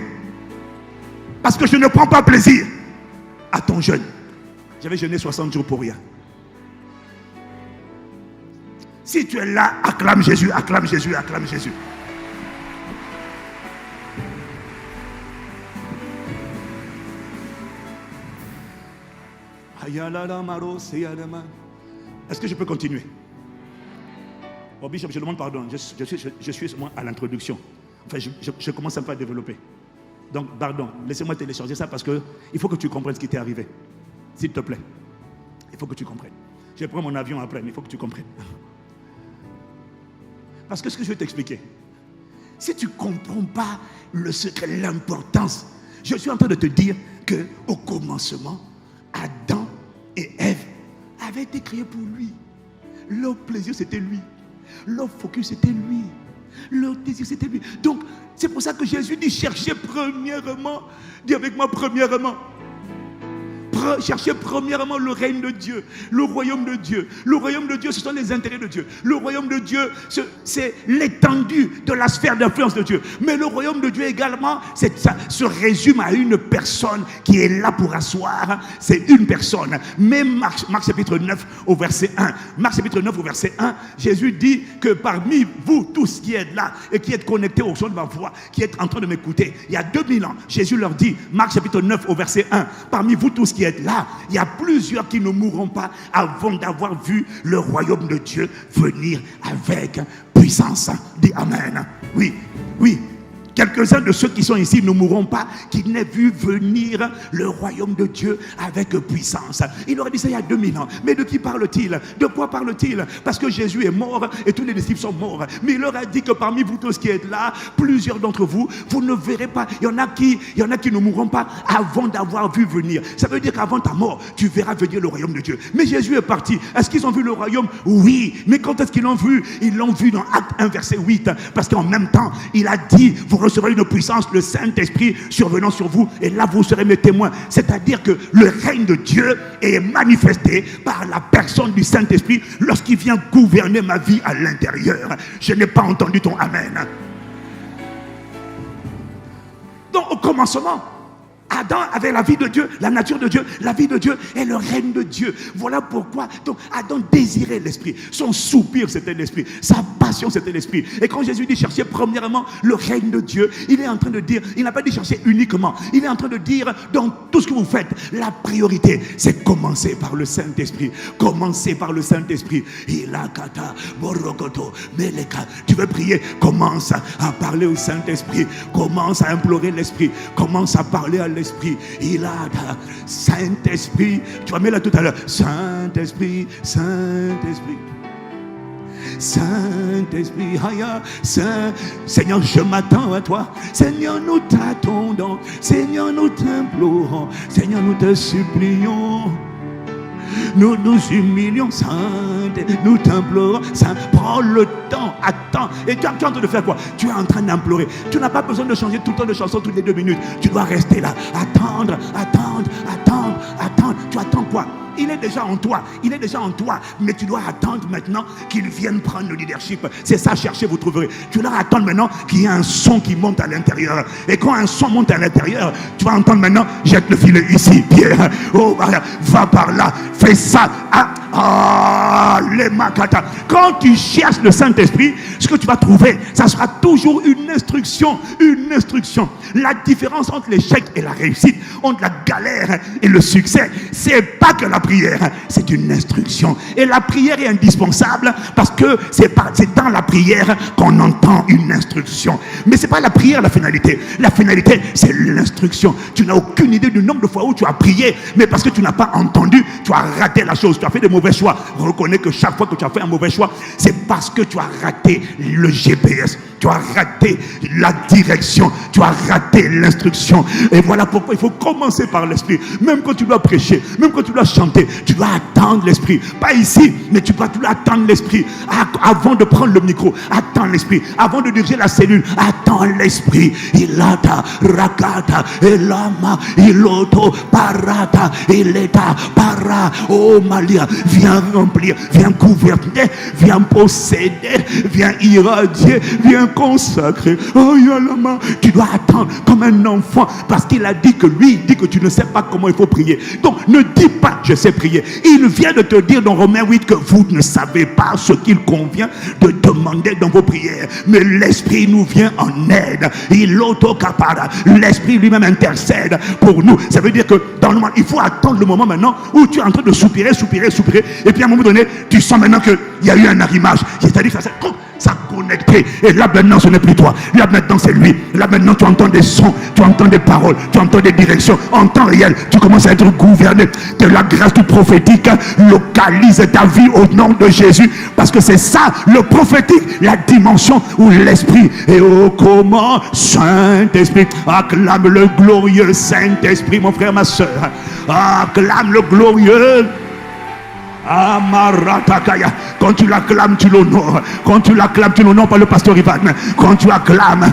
Speaker 1: Parce que je ne prends pas plaisir à ton jeûne. J'avais jeûné 60 jours pour rien. Si tu es là, acclame Jésus, acclame Jésus, acclame Jésus. Est-ce que je peux continuer? Oh Bishop, je demande pardon. Je suis seulement à l'introduction. Enfin, je commence un peu à développer. Donc, pardon, laissez-moi télécharger ça parce qu'il faut que tu comprennes ce qui t'est arrivé. S'il te plaît. Il faut que tu comprennes. Je vais prendre mon avion après, mais il faut que tu comprennes. Parce que ce que je vais t'expliquer, si tu ne comprends pas le secret, l'importance, je suis en train de te dire qu'au commencement, Adam et Ève avaient été créés pour lui. Leur plaisir, c'était lui. Leur focus, c'était lui. Leur désir, c'était lui. Donc, c'est pour ça que Jésus dit, cherchez premièrement, dis avec moi, premièrement. Cherchez premièrement le règne de Dieu, le royaume de Dieu. Le royaume de Dieu, ce sont les intérêts de Dieu. Le royaume de Dieu, c'est l'étendue de la sphère d'influence de Dieu. Mais le royaume de Dieu également, ça se résume à une personne qui est là pour asseoir. C'est une personne. Mais Marc chapitre 9 au verset 1. Marc chapitre 9 au verset 1, Jésus dit que parmi vous tous qui êtes là et qui êtes connectés au son de ma voix, qui êtes en train de m'écouter, il y a 2000 ans, Jésus leur dit, Marc chapitre 9 au verset 1, parmi vous tous qui êtes là, il y a plusieurs qui ne mourront pas avant d'avoir vu le royaume de Dieu venir avec puissance. Dis Amen. Oui, oui. Quelques-uns de ceux qui sont ici ne mourront pas, qui n'aient vu venir le royaume de Dieu avec puissance. Il aurait dit ça il y a 2000 ans. Mais de qui parle-t-il? De quoi parle-t-il? Parce que Jésus est mort et tous les disciples sont morts. Mais il leur a dit que parmi vous tous qui êtes là, plusieurs d'entre vous, vous ne verrez pas. Il y en a qui ne mourront pas avant d'avoir vu venir. Ça veut dire qu'avant ta mort, tu verras venir le royaume de Dieu. Mais Jésus est parti. Est-ce qu'ils ont vu le royaume? Oui. Mais quand est-ce qu'ils l'ont vu? Ils l'ont vu dans Acte 1, verset 8. Parce qu'en même temps, il a dit, vous recevrez une puissance, le Saint-Esprit survenant sur vous, et là vous serez mes témoins. C'est-à-dire que le règne de Dieu est manifesté par la personne du Saint-Esprit lorsqu'il vient gouverner ma vie à l'intérieur. Je n'ai pas entendu ton Amen. Donc au commencement, Adam avait la vie de Dieu, la nature de Dieu, la vie de Dieu et le règne de Dieu. Voilà pourquoi donc Adam désirait l'esprit. Son soupir c'était l'esprit, sa passion c'était l'esprit. Et quand Jésus dit chercher premièrement le règne de Dieu, il est en train de dire, il n'a pas dit chercher uniquement, il est en train de dire dans tout ce que vous faites, la priorité c'est commencer par le Saint-Esprit. Commencer par le Saint-Esprit. Tu veux prier, commence à parler au Saint-Esprit, commence à implorer l'esprit, commence à parler à l'esprit. Il a Saint-Esprit. Tu vas mettre là tout à l'heure. Saint-Esprit, Saint-Esprit. Saint-Esprit, Seigneur, je m'attends à toi. Seigneur, nous t'attendons. Seigneur, nous t'implorons. Seigneur, nous te supplions. Nous nous humilions, Saint, nous t'implorons, Saint, prends le temps, attends. Et tu es en train de faire quoi? Tu es en train d'implorer. Tu n'as pas besoin de changer tout le temps de chanson toutes les 2 minutes. Tu dois rester là, attendre, attendre, attendre, attendre. Tu attends quoi? Il est déjà en toi, il est déjà en toi, mais tu dois attendre maintenant qu'il vienne prendre le leadership. C'est ça, cherchez, vous trouverez. Tu dois attendre maintenant qu'il y ait un son qui monte à l'intérieur. Et quand un son monte à l'intérieur, tu vas entendre maintenant, jette le filet ici, Pierre. Oh, va par là, fais ça. Les makata. Quand tu cherches le Saint-Esprit, ce que tu vas trouver, ça sera toujours une instruction, une instruction. La différence entre l'échec et la réussite, entre la galère et le succès, c'est pas que la prière, c'est une instruction. Et la prière est indispensable parce que c'est dans la prière qu'on entend une instruction. Mais c'est pas la prière la finalité. La finalité, c'est l'instruction. Tu n'as aucune idée du nombre de fois où tu as prié, mais parce que tu n'as pas entendu, tu as raté la chose. Tu as fait de mauvais choix. Reconnais que chaque fois que tu as fait un mauvais choix, c'est parce que tu as raté le GPS. Tu as raté la direction. Tu as raté l'instruction. Et voilà pourquoi il faut commencer par l'esprit. Même quand tu dois prêcher, même quand tu dois chanter, tu dois attendre l'esprit. Pas ici, mais tu dois attendre l'esprit. Avant de prendre le micro, attends l'esprit. Avant de diriger la cellule, attends l'esprit. Ilata, rakata, elama, iloto, parata, ileta, para. Oh Malia, viens remplir, viens gouverner, viens posséder, viens irradier, viens consacré. Oh, Yalama. Tu dois attendre comme un enfant parce qu'il a dit que lui, il dit que tu ne sais pas comment il faut prier. Donc, ne dis pas, je sais prier. Il vient de te dire dans Romains 8 que vous ne savez pas ce qu'il convient de demander dans vos prières. Mais l'Esprit nous vient en aide. Il autocapara. L'Esprit lui-même intercède pour nous. Ça veut dire que dans le moment, il faut attendre le moment maintenant où tu es en train de soupirer. Et puis à un moment donné, tu sens maintenant qu'il y a eu un arrimage. C'est-à-dire que ça a connecté. Et là maintenant, ce n'est plus toi. Là maintenant, c'est lui. Là maintenant, tu entends des sons, tu entends des paroles, tu entends des directions. En temps réel, tu commences à être gouverné de la grâce du prophétique. Localise ta vie au nom de Jésus. Parce que c'est ça, le prophétique, la dimension où l'Esprit est au comment. Saint-Esprit, acclame le glorieux Saint-Esprit, mon frère, ma soeur. Acclame le glorieux. Amaratakaya. Quand tu l'acclames, tu l'honores. Quand tu l'acclames, tu l'honores par le pasteur Ivan. Quand tu acclames,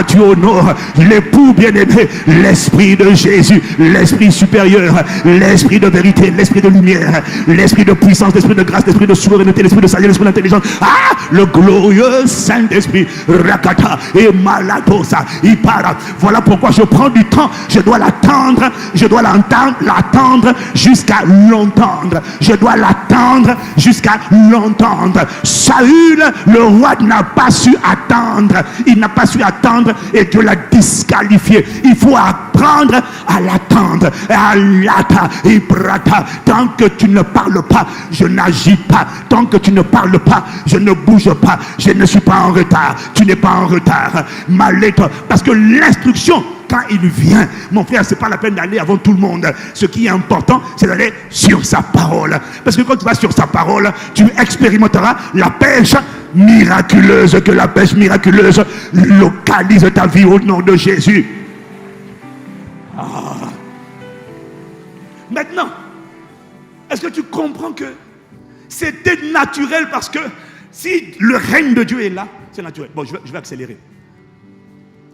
Speaker 1: tu honores l'époux bien-aimé, l'Esprit de Jésus, l'Esprit supérieur, l'Esprit de vérité, l'Esprit de lumière, l'Esprit de puissance, l'Esprit de grâce, l'Esprit de souveraineté, l'Esprit de sagesse, l'Esprit d'intelligence. Le glorieux Saint-Esprit, Rakata et Malatosa, Ipara. Voilà pourquoi je prends du temps. Je dois l'attendre, je dois l'attendre jusqu'à l'entendre. Je dois l'attendre jusqu'à l'entendre. Saül, le roi, n'a pas su attendre. Il n'a pas su attendre et Dieu l'a disqualifié. Il faut apprendre à l'attendre. Tant que tu ne parles pas, je n'agis pas. Tant que tu ne parles pas, je ne bouge pas. Je ne suis pas en retard. Tu n'es pas en retard. Ma lettre, parce que l'instruction, quand il vient, mon frère, c'est pas la peine d'aller avant tout le monde. Ce qui est important, c'est d'aller sur sa parole. Parce que quand tu vas sur sa parole, tu expérimenteras la pêche miraculeuse. Que la pêche miraculeuse localise ta vie au nom de Jésus. Maintenant, est-ce que tu comprends que c'était naturel? Parce que si le règne de Dieu est là, c'est naturel. Bon, je vais accélérer.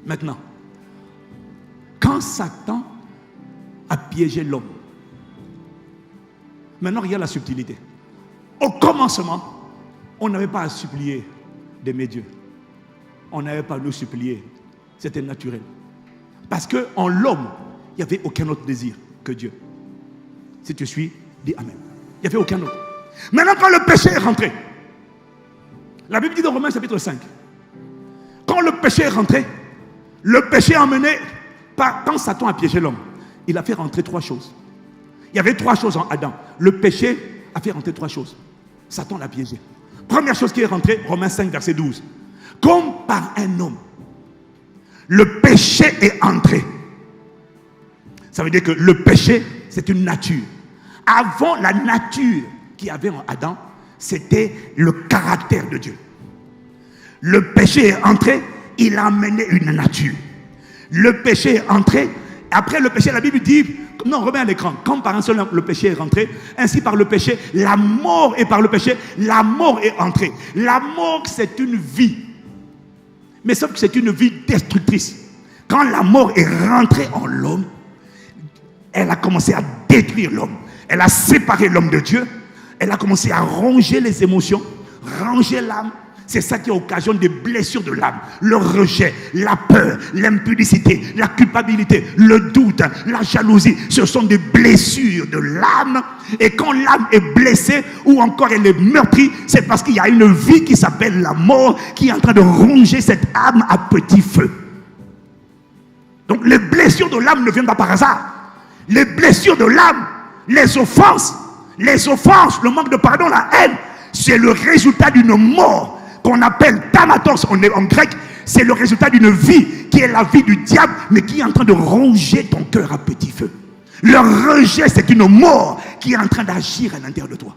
Speaker 1: Maintenant, quand Satan a piégé l'homme, maintenant regarde la subtilité. Au commencement, on n'avait pas à supplier d'aimer Dieu. On n'avait pas à nous supplier. C'était naturel. Parce qu'en l'homme, il n'y avait aucun autre désir que Dieu. Si tu suis, dis Amen. Il n'y avait aucun autre. Maintenant, quand le péché est rentré, la Bible dit dans Romains chapitre 5, quand le péché est rentré, le péché a emmené... Quand Satan a piégé l'homme, il a fait rentrer trois choses. Il y avait trois choses en Adam. Le péché a fait rentrer trois choses. Satan l'a piégé. Première chose qui est rentrée, Romains 5, verset 12. Comme par un homme, le péché est entré. Ça veut dire que le péché, c'est une nature. Avant, la nature qu'il y avait en Adam, c'était le caractère de Dieu. Le péché est entré, il a amené une nature. Le péché est entré. Après le péché, la Bible dit, non, remets à l'écran, comme par un seul homme le péché est rentré, ainsi par le péché, la mort, et par le péché, la mort est entrée. La mort, c'est une vie. Mais sauf que c'est une vie destructrice. Quand la mort est rentrée en l'homme, elle a commencé à détruire l'homme. Elle a séparé l'homme de Dieu. Elle a commencé à ronger les émotions, ranger l'âme. C'est ça qui occasionne des blessures de l'âme. Le rejet, la peur, l'impudicité, la culpabilité, le doute, la jalousie. Ce sont des blessures de l'âme. Et quand l'âme est blessée ou encore elle est meurtrie, c'est parce qu'il y a une vie qui s'appelle la mort qui est en train de ronger cette âme à petit feu. Donc les blessures de l'âme ne viennent pas par hasard. Les blessures de l'âme, les offenses, le manque de pardon, la haine, c'est le résultat d'une mort qu'on appelle thanatos en grec. C'est le résultat d'une vie qui est la vie du diable, mais qui est en train de ronger ton cœur à petit feu. Le rejet, c'est une mort qui est en train d'agir à l'intérieur de toi.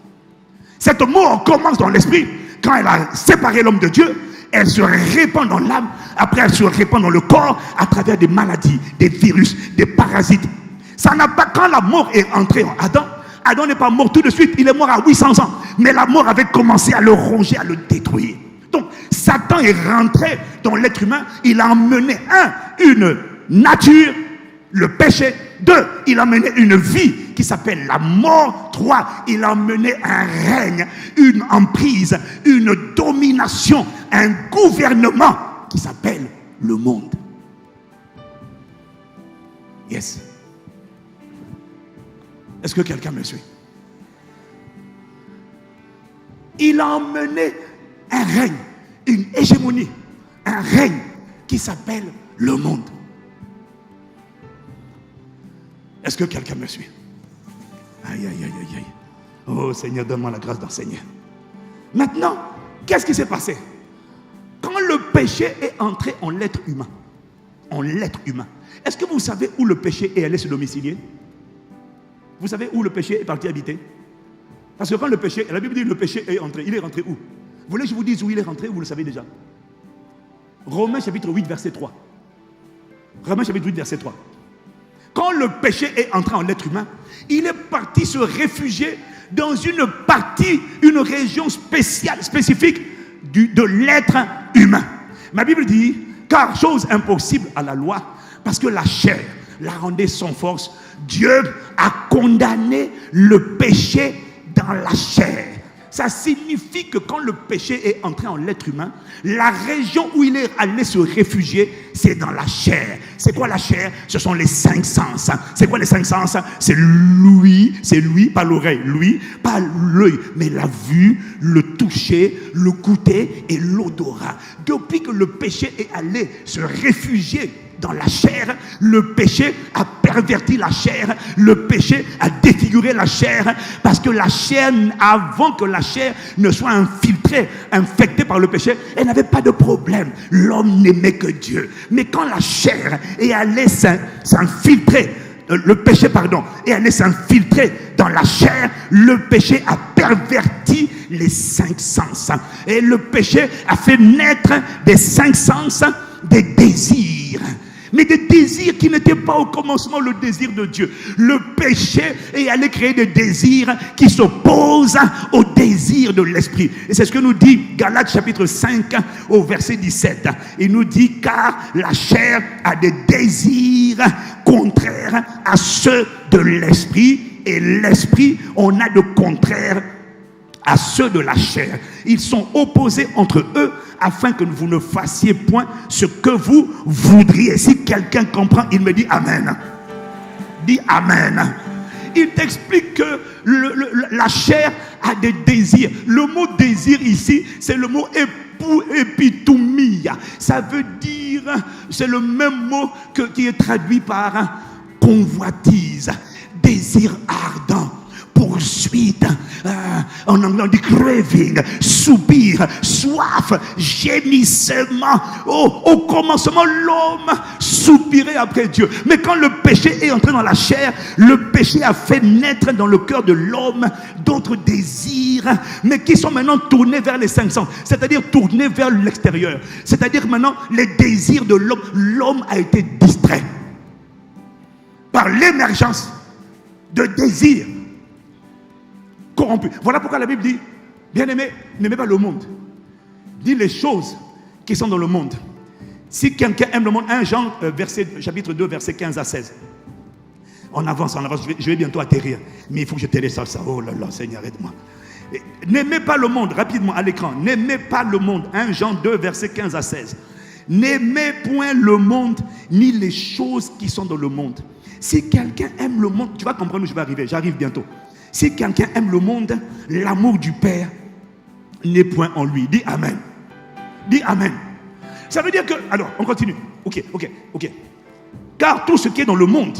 Speaker 1: Cette mort commence dans l'esprit. Quand elle a séparé l'homme de Dieu, elle se répand dans l'âme. Après, elle se répand dans le corps à travers des maladies, des virus, des parasites. Ça n'a pas, quand la mort est entrée en Adam, Adam n'est pas mort tout de suite, il est mort à 800 ans. Mais la mort avait commencé à le ronger, à le détruire. Donc, Satan est rentré dans l'être humain. Il a emmené, une nature, le péché. 2, il a mené une vie qui s'appelle la mort. 3, il a mené un règne, une emprise, une domination, un gouvernement qui s'appelle le monde. Yes. Est-ce que quelqu'un me suit? Il a emmené un règne, une hégémonie, un règne qui s'appelle le monde. Est-ce que quelqu'un me suit? Aïe, aïe, aïe, aïe, aïe. Oh Seigneur, donne-moi la grâce d'enseigner. Maintenant, qu'est-ce qui s'est passé? Quand le péché est entré en l'être humain, est-ce que vous savez où le péché est allé se domicilier? Vous savez où le péché est parti habiter? Parce que quand le péché, la Bible dit le péché est entré, il est rentré où? Vous voulez que je vous dise où il est rentré ou vous le savez déjà? Romains chapitre 8 verset 3. Romains chapitre 8 verset 3. Quand le péché est entré en l'être humain, il est parti se réfugier dans une partie, une région spéciale, spécifique de l'être humain. Ma Bible dit, car chose impossible à la loi, parce que la chair la rendait sans force, Dieu a condamné le péché dans la chair. Ça signifie que quand le péché est entré en l'être humain, la région où il est allé se réfugier, c'est dans la chair. C'est quoi la chair? Ce sont les 5 sens. C'est quoi les 5 sens? C'est l'ouïe, pas l'oreille, l'ouïe, pas l'œil, mais la vue, le toucher, le goûter et l'odorat. Depuis que le péché est allé se réfugier dans la chair, le péché a perverti la chair, le péché a défiguré la chair, parce que la chair, avant que la chair ne soit infectée par le péché, elle n'avait pas de problème. L'homme n'aimait que Dieu. Mais quand la chair est allée s'infiltrer, le péché, est allé s'infiltrer dans la chair, le péché a perverti les 5 sens. Et le péché a fait naître des 5 sens des désirs. Mais des désirs qui n'étaient pas au commencement le désir de Dieu. Le péché est allé créer des désirs qui s'opposent au désir de l'esprit. Et c'est ce que nous dit Galates chapitre 5 au verset 17. Il nous dit, car la chair a des désirs contraires à ceux de l'esprit, et l'esprit, on a de contraires à ceux de la chair. Ils sont opposés entre eux, afin que vous ne fassiez point ce que vous voudriez. Si quelqu'un comprend, il me dit Amen. Dis Amen. Il t'explique que la chair a des désirs. Le mot désir ici, c'est le mot epitoumia. Ça veut dire, c'est le même mot qui est traduit par convoitise, désir ardent, poursuite, en anglais on dit craving, soupir, soif, gémissement. Au commencement, l'homme soupirait après Dieu. Mais quand le péché est entré dans la chair, le péché a fait naître dans le cœur de l'homme d'autres désirs, mais qui sont maintenant tournés vers les 5 sens, c'est-à-dire tournés vers l'extérieur. C'est-à-dire maintenant les désirs de l'homme. L'homme a été distrait par l'émergence de désirs corrompu. Voilà pourquoi la Bible dit, bien-aimé, n'aimez pas le monde. Dis les choses qui sont dans le monde. Si quelqu'un aime le monde, 1 Jean, chapitre 2, verset 15 à 16. On avance, je vais bientôt atterrir. Mais il faut que je télécharge ça. Oh là là, Seigneur, aide-moi. N'aimez pas le monde, rapidement à l'écran. N'aimez pas le monde. 1 Jean 2, verset 15 à 16. N'aimez point le monde, ni les choses qui sont dans le monde. Si quelqu'un aime le monde, tu vas comprendre où je vais arriver. J'arrive bientôt. Si quelqu'un aime le monde, l'amour du Père n'est point en lui. Dis Amen. Dis Amen. Ça veut dire que... Alors, on continue. Ok. Car tout ce qui est dans le monde,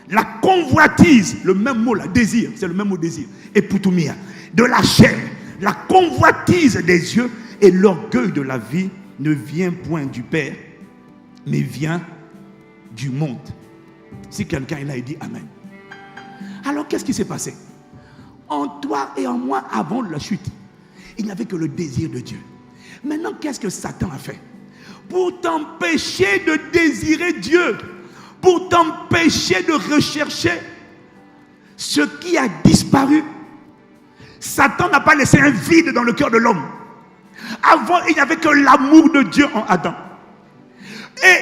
Speaker 1: la convoitise, le même mot, la désir, c'est le même mot désir, epoutoumia, de la chair, la convoitise des yeux et l'orgueil de la vie ne vient point du Père, mais vient du monde. Si quelqu'un est là, il dit Amen. Alors, qu'est-ce qui s'est passé? En toi et en moi, avant la chute, il n'y avait que le désir de Dieu. Maintenant, qu'est-ce que Satan a fait? Pour t'empêcher de désirer Dieu, pour t'empêcher de rechercher ce qui a disparu, Satan n'a pas laissé un vide dans le cœur de l'homme. Avant, il n'y avait que l'amour de Dieu en Adam. Et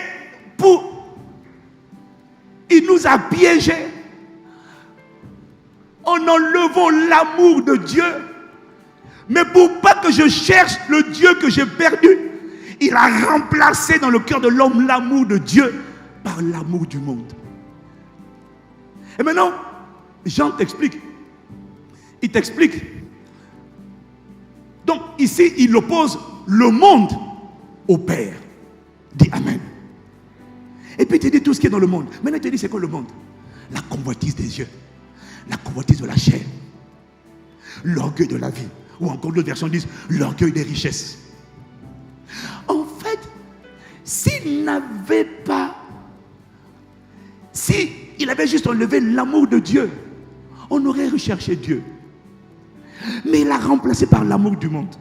Speaker 1: il nous a piégés en enlevant l'amour de Dieu. Mais pour pas que je cherche le Dieu que j'ai perdu, il a remplacé dans le cœur de l'homme l'amour de Dieu par l'amour du monde. Et maintenant, Jean t'explique. Il t'explique. Donc ici, il oppose le monde au Père. Dis Amen. Et puis il te dit tout ce qui est dans le monde. Maintenant, il te dit c'est quoi le monde? La convoitise des yeux, la convoitise de la chair, l'orgueil de la vie. Ou encore d'autres versions disent l'orgueil des richesses. En fait, s'il n'avait pas, s'il avait juste enlevé l'amour de Dieu, on aurait recherché Dieu. Mais il l'a remplacé par l'amour du monde.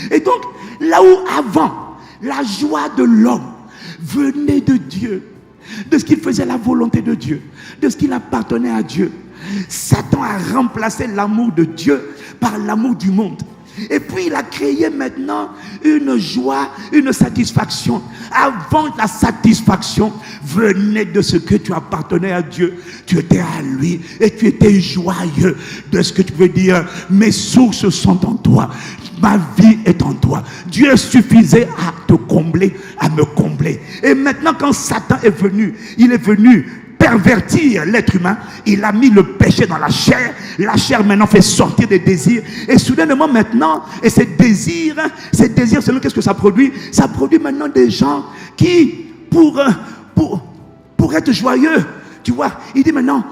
Speaker 1: Et donc, là où avant, la joie de l'homme venait de Dieu, de ce qu'il faisait la volonté de Dieu, de ce qu'il appartenait à Dieu, Satan a remplacé l'amour de Dieu par l'amour du monde. Et puis il a créé maintenant une joie, une satisfaction. Avant, la satisfaction venait de ce que tu appartenais à Dieu. Tu étais à lui et tu étais joyeux de ce que tu pouvais dire. Mes sources sont en toi. Ma vie est en toi. Dieu suffisait à te combler, à me combler. Et maintenant, quand Satan est venu, il est venu pervertir l'être humain. Il a mis le péché dans la chair. La chair maintenant fait sortir des désirs. Et soudainement maintenant, et ces désirs, selon qu'est-ce que ça produit? Ça produit maintenant des gens qui, pour être joyeux, tu vois, il dit maintenant,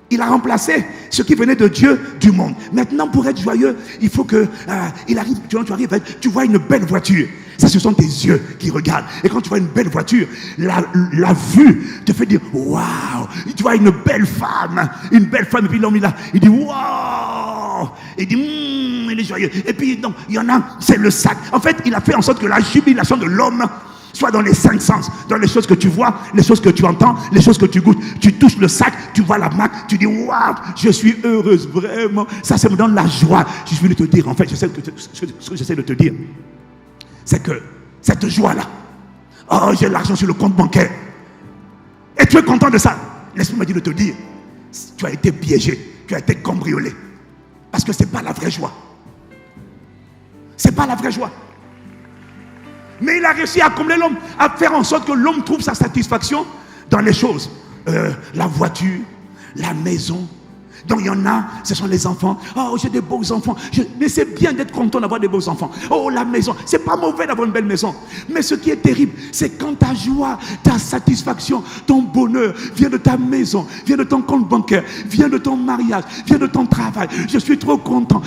Speaker 1: il a remplacé ce qui venait de Dieu du monde. Maintenant, pour être joyeux, il faut que il arrive, tu arrives, tu vois une belle voiture. Ça, ce sont tes yeux qui regardent. Et quand tu vois une belle voiture, la vue te fait dire waouh. Tu vois une belle femme, et puis l'homme il dit waouh. Il dit il est joyeux. Et puis non, il y en a, c'est le sac. En fait, il a fait en sorte que la jubilation de l'homme soit dans les 5 sens, dans les choses que tu vois, les choses que tu entends, les choses que tu goûtes. Tu touches le sac, tu vois la marque, tu dis waouh, je suis heureuse, vraiment. Ça me donne la joie. Je voulais te dire, en fait, ce que j'essaie de te dire, c'est que cette joie-là, oh, j'ai l'argent sur le compte bancaire, et tu es content de ça. Laisse-moi me dire de te dire, tu as été piégé, tu as été cambriolé, parce que ce n'est pas la vraie joie. C'est pas la vraie joie. Mais il a réussi à combler l'homme, à faire en sorte que l'homme trouve sa satisfaction dans les choses. La voiture, la maison. Donc il y en a, ce sont les enfants. Oh, j'ai des beaux enfants. Mais c'est bien d'être content d'avoir des beaux enfants. Oh, la maison. C'est pas mauvais d'avoir une belle maison. Mais ce qui est terrible, c'est quand ta joie, ta satisfaction, ton bonheur vient de ta maison, vient de ton compte bancaire, vient de ton mariage, vient de ton travail. Je suis trop content.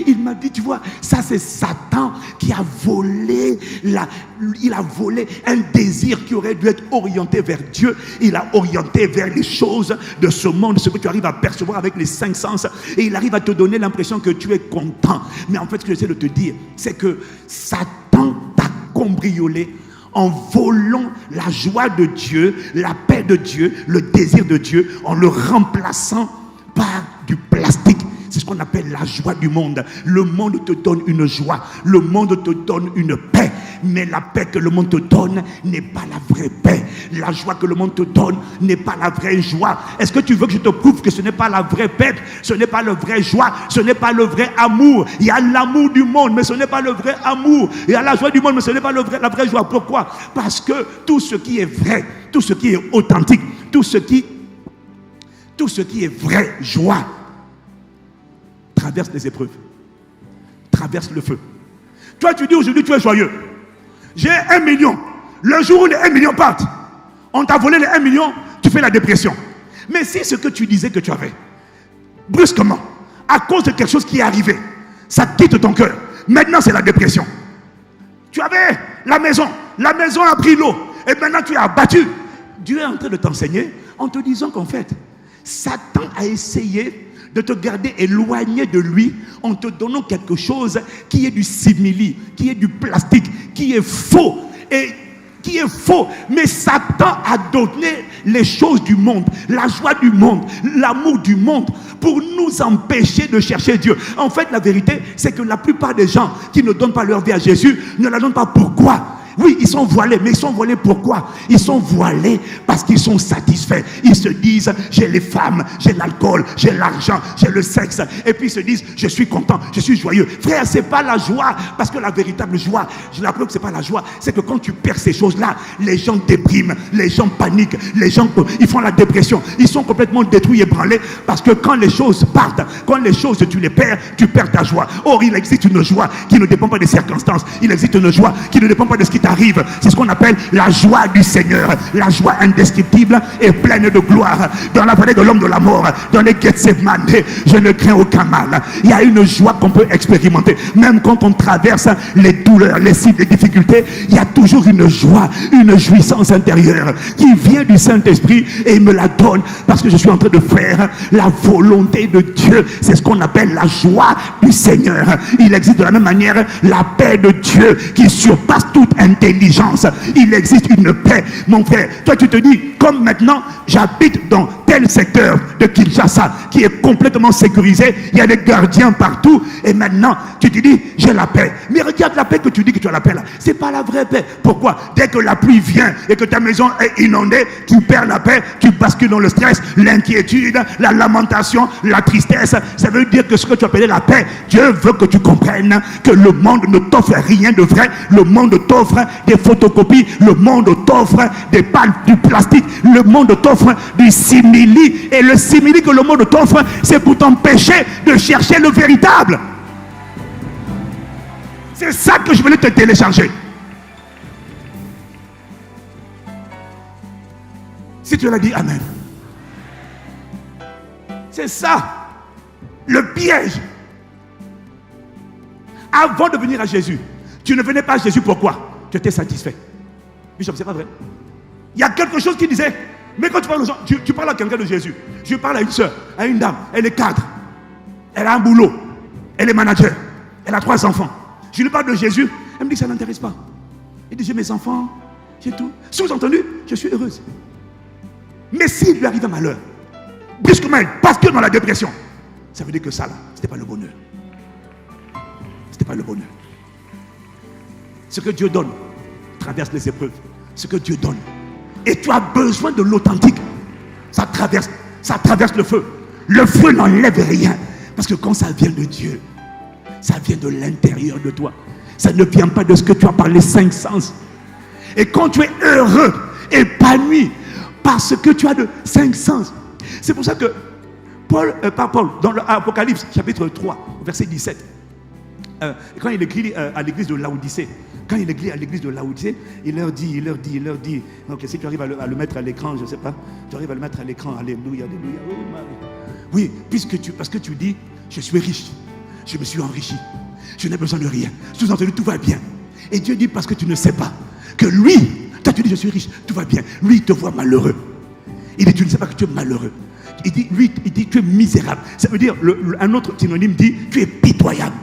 Speaker 1: Il m'a dit, tu vois, ça c'est Satan qui a volé il a volé un désir qui aurait dû être orienté vers Dieu. Il a orienté vers les choses de ce monde, ce que tu arrives à percevoir avec les 5 sens, et il arrive à te donner l'impression que tu es content. Mais en fait, ce que j'essaie de te dire, c'est que Satan t'a cambriolé en volant la joie de Dieu, la paix de Dieu, le désir de Dieu, en le remplaçant par du plastique. C'est ce qu'on appelle la joie du monde. Le monde te donne une joie, le monde te donne une paix, mais la paix que le monde te donne n'est pas la vraie paix. La joie que le monde te donne n'est pas la vraie joie. Est-ce que tu veux que je te prouve que ce n'est pas la vraie paix, ce n'est pas la vraie joie, ce n'est pas le vrai amour? Il y a l'amour du monde, mais ce n'est pas le vrai amour. Il y a la joie du monde, mais ce n'est pas la vraie joie. Pourquoi? Parce que tout ce qui est vrai, tout ce qui est authentique, tout ce qui est vraie joie traverse les épreuves, traverse le feu. Toi, tu dis aujourd'hui, tu es joyeux. J'ai 1 million. Le jour où les 1 million partent, on t'a volé les 1 million, tu fais la dépression. Mais si ce que tu disais que tu avais, brusquement, à cause de quelque chose qui est arrivé, ça quitte ton cœur, maintenant c'est la dépression. Tu avais la maison a pris l'eau, et maintenant tu es abattu. Dieu est en train de t'enseigner en te disant qu'en fait, Satan a essayé de te garder éloigné de lui en te donnant quelque chose qui est du simili, qui est du plastique, qui est faux. Mais Satan a donné les choses du monde, la joie du monde, l'amour du monde, pour nous empêcher de chercher Dieu. En fait, la vérité, c'est que la plupart des gens qui ne donnent pas leur vie à Jésus ne la donnent pas. Pourquoi? Oui, ils sont voilés, mais ils sont voilés pourquoi? Ils sont voilés parce qu'ils sont satisfaits. Ils se disent, j'ai les femmes, j'ai l'alcool, j'ai l'argent, j'ai le sexe. Et puis ils se disent, je suis content, je suis joyeux. Frère, c'est pas la joie, parce que la véritable joie, je l'appelle que c'est pas la joie, c'est que quand tu perds ces choses-là, les gens dépriment, les gens paniquent, les gens, ils font la dépression, ils sont complètement détruits, ébranlés, parce que quand les choses partent, quand les choses tu les perds, tu perds ta joie. Or, il existe une joie qui ne dépend pas des circonstances, il existe une joie qui ne dépend pas de ce qui t'arrive. C'est ce qu'on appelle la joie du Seigneur, la joie indescriptible et pleine de gloire. Dans la vallée de l'homme de la mort, dans les Gethsemane, je ne crains aucun mal. Il y a une joie qu'on peut expérimenter, même quand on traverse les douleurs, les cibles, les difficultés. Il y a toujours une joie, une jouissance intérieure qui vient du Saint-Esprit et il me la donne parce que je suis en train de faire la volonté de Dieu. C'est ce qu'on appelle la joie du Seigneur. Il existe de la même manière la paix de Dieu qui surpasse toute intelligence. Il existe une paix, mon frère. Toi tu te dis, comme maintenant j'habite dans tel secteur de Kinshasa qui est complètement sécurisé, il y a des gardiens partout, et maintenant tu te dis, j'ai la paix. Mais regarde la paix que tu dis que tu as la paix là, c'est pas la vraie paix. Pourquoi? Dès que la pluie vient et que ta maison est inondée, tu perds la paix, tu bascules dans le stress, l'inquiétude, la lamentation, la tristesse. Ça veut dire que ce que tu appelais la paix, Dieu veut que tu comprennes que le monde ne t'offre rien de vrai. Le monde t'offre des photocopies, le monde t'offre des pales, du plastique, le monde t'offre du simili, et le simili que le monde t'offre, c'est pour t'empêcher de chercher le véritable. C'est ça que je voulais te télécharger. Si tu l'as dit, amen. C'est ça le piège. Avant de venir à Jésus, tu ne venais pas à Jésus pourquoi? Tu étais satisfait. Bishop, c'est pas vrai. Il y a quelque chose qui disait, mais quand tu parles aux gens, tu parles à quelqu'un de Jésus. Je parle à une soeur, à une dame, elle est cadre, elle a un boulot, elle est manager, elle a 3 enfants. Je lui parle de Jésus, elle me dit que ça ne l'intéresse pas. Elle dit, j'ai mes enfants, j'ai tout. Sous-entendu, je suis heureuse. Mais s'il lui arrive un malheur, brusquement, elle bascule dans la dépression. Ça veut dire que ça là, c'était pas le bonheur. C'était pas le bonheur. Ce que Dieu donne traverse les épreuves. Ce que Dieu donne. Et tu as besoin de l'authentique. Ça traverse le feu. Le feu n'enlève rien. Parce que quand ça vient de Dieu, ça vient de l'intérieur de toi. Ça ne vient pas de ce que tu as par les 5 sens. Et quand tu es heureux, épanoui, parce que tu as de 5 sens. C'est pour ça que Paul, dans l'Apocalypse, chapitre 3, verset 17, quand il écrit à l'église de Laodicée, il leur dit, donc si tu arrives à le mettre à l'écran, je ne sais pas, tu arrives à le mettre à l'écran, alléluia, alléluia, oh Marie. Oui, parce que tu dis, je suis riche, je me suis enrichi, je n'ai besoin de rien, sous-entendu, tout va bien. Et Dieu dit, parce que tu ne sais pas, que lui, toi tu dis, je suis riche, tout va bien, lui il te voit malheureux. Il dit, tu ne sais pas que tu es malheureux. Il dit, tu es misérable. Ça veut dire, un autre synonyme dit, tu es pitoyable.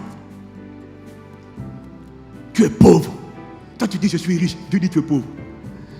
Speaker 1: Tu es pauvre. Toi tu dis je suis riche, Dieu dit tu es pauvre.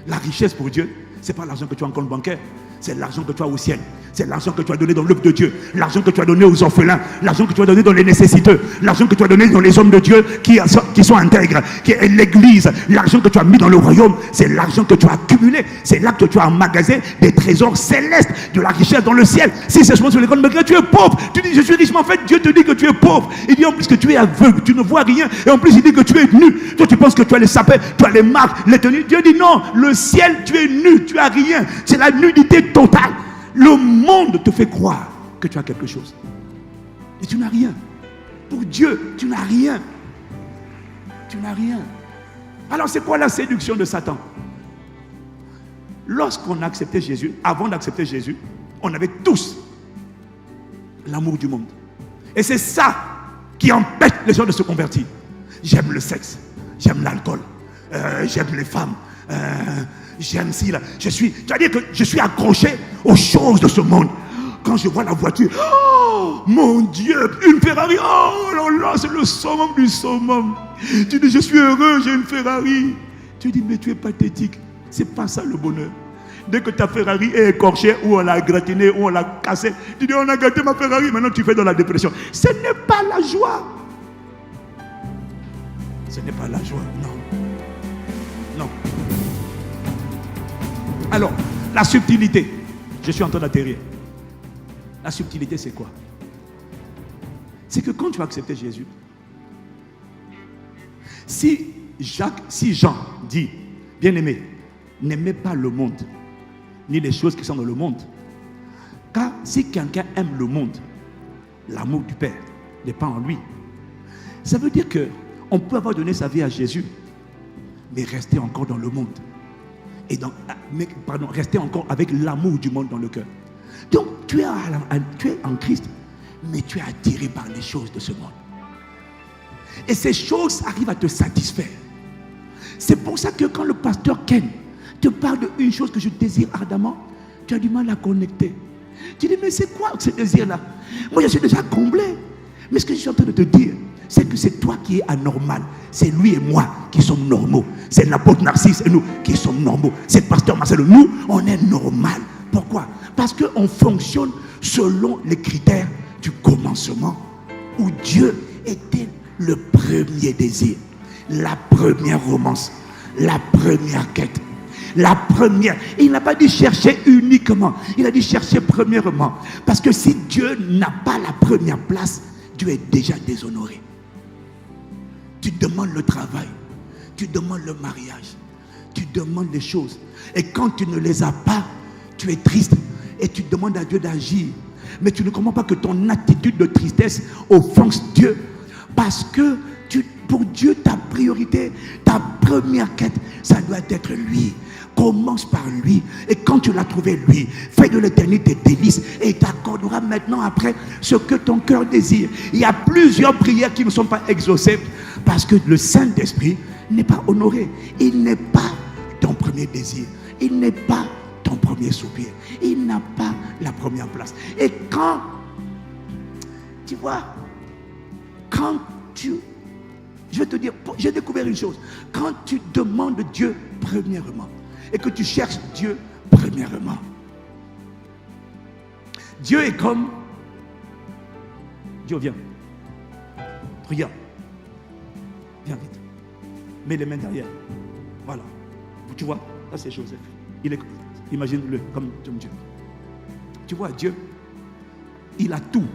Speaker 1: La richesse pour Dieu, ce n'est pas l'argent que tu as en compte bancaire, c'est l'argent que tu as au ciel. C'est l'argent que tu as donné dans l'œuvre de Dieu, l'argent que tu as donné aux orphelins, l'argent que tu as donné dans les nécessiteux, l'argent que tu as donné dans les hommes de Dieu qui sont intègres, qui est l'église, l'argent que tu as mis dans le royaume, c'est l'argent que tu as accumulé, c'est là que tu as emmagasiné des trésors célestes, de la richesse dans le ciel. Si c'est seulement sur les comptes bancaires, tu es pauvre. Tu dis je suis riche, mais en fait Dieu te dit que tu es pauvre. Il dit en plus que tu es aveugle, tu ne vois rien, et en plus il dit que tu es nu. Toi tu penses que tu as les sapins, tu as les marques, les tenues. Dieu dit non, le ciel tu es nu, tu as rien, c'est la nudité totale. Le monde te fait croire que tu as quelque chose. Et tu n'as rien. Pour Dieu, tu n'as rien. Tu n'as rien. Alors c'est quoi la séduction de Satan? Lorsqu'on a accepté Jésus, avant d'accepter Jésus, on avait tous l'amour du monde. Et c'est ça qui empêche les gens de se convertir. J'aime le sexe, j'aime l'alcool, j'aime les femmes, j'aime ci là. C'est-à-dire que je suis accroché aux choses de ce monde. Quand je vois la voiture, oh mon Dieu, une Ferrari, oh là là, c'est le summum du summum. Tu dis je suis heureux, j'ai une Ferrari. Tu dis mais tu es pathétique. C'est pas ça le bonheur. Dès que ta Ferrari est écorchée, ou on l'a gratinée, ou on l'a cassée, tu dis on a gâté ma Ferrari, maintenant tu fais dans la dépression. Ce n'est pas la joie. Ce n'est pas la joie, non. Non. Alors, la subtilité. Je suis en train d'atterrir. La subtilité, c'est quoi? C'est que quand tu as accepté Jésus, si Jean dit, bien-aimé, n'aimez pas le monde, ni les choses qui sont dans le monde. Car si quelqu'un aime le monde, l'amour du Père n'est pas en lui. Ça veut dire qu'on peut avoir donné sa vie à Jésus, mais rester encore dans le monde. Rester encore avec l'amour du monde dans le cœur. Donc, tu es en Christ, mais tu es attiré par les choses de ce monde. Et ces choses arrivent à te satisfaire. C'est pour ça que quand le pasteur Ken te parle d'une chose que je désire ardemment, tu as du mal à connecter. Tu dis, mais c'est quoi ce désir-là? Moi, je suis déjà comblé. Mais ce que je suis en train de te dire, c'est que c'est toi qui es anormal. C'est lui et moi qui sommes normaux. C'est l'apôtre Narcisse et nous qui sommes normaux. C'est le pasteur Marcel, nous, on est normal. Pourquoi? Parce qu'on fonctionne selon les critères du commencement, où Dieu était le premier désir, la première romance, la première quête. La première. Il n'a pas dit chercher uniquement. Il a dit chercher premièrement. Parce que si Dieu n'a pas la première place, Dieu est déjà déshonoré. Tu demandes le travail, tu demandes le mariage, tu demandes les choses. Et quand tu ne les as pas, tu es triste et tu demandes à Dieu d'agir. Mais tu ne comprends pas que ton attitude de tristesse offense Dieu. Parce que pour Dieu, ta priorité, ta première quête, ça doit être lui. Commence par lui. Et quand tu l'as trouvé, lui, fais de l'éternité tes délices et il t'accordera maintenant après ce que ton cœur désire. Il y a plusieurs prières qui ne sont pas exaucées parce que le Saint-Esprit n'est pas honoré. Il n'est pas ton premier désir. Il n'est pas ton premier soupir. Il n'a pas la première place. Et quand, tu vois, je vais te dire, j'ai découvert une chose. Quand tu demandes Dieu premièrement et que tu cherches Dieu premièrement, Dieu est comme... Dieu, viens. Regarde. Viens vite. Mets les mains derrière. Voilà. Tu vois, là c'est Joseph. Imagine-le comme Dieu. Tu vois, Dieu, il a tout.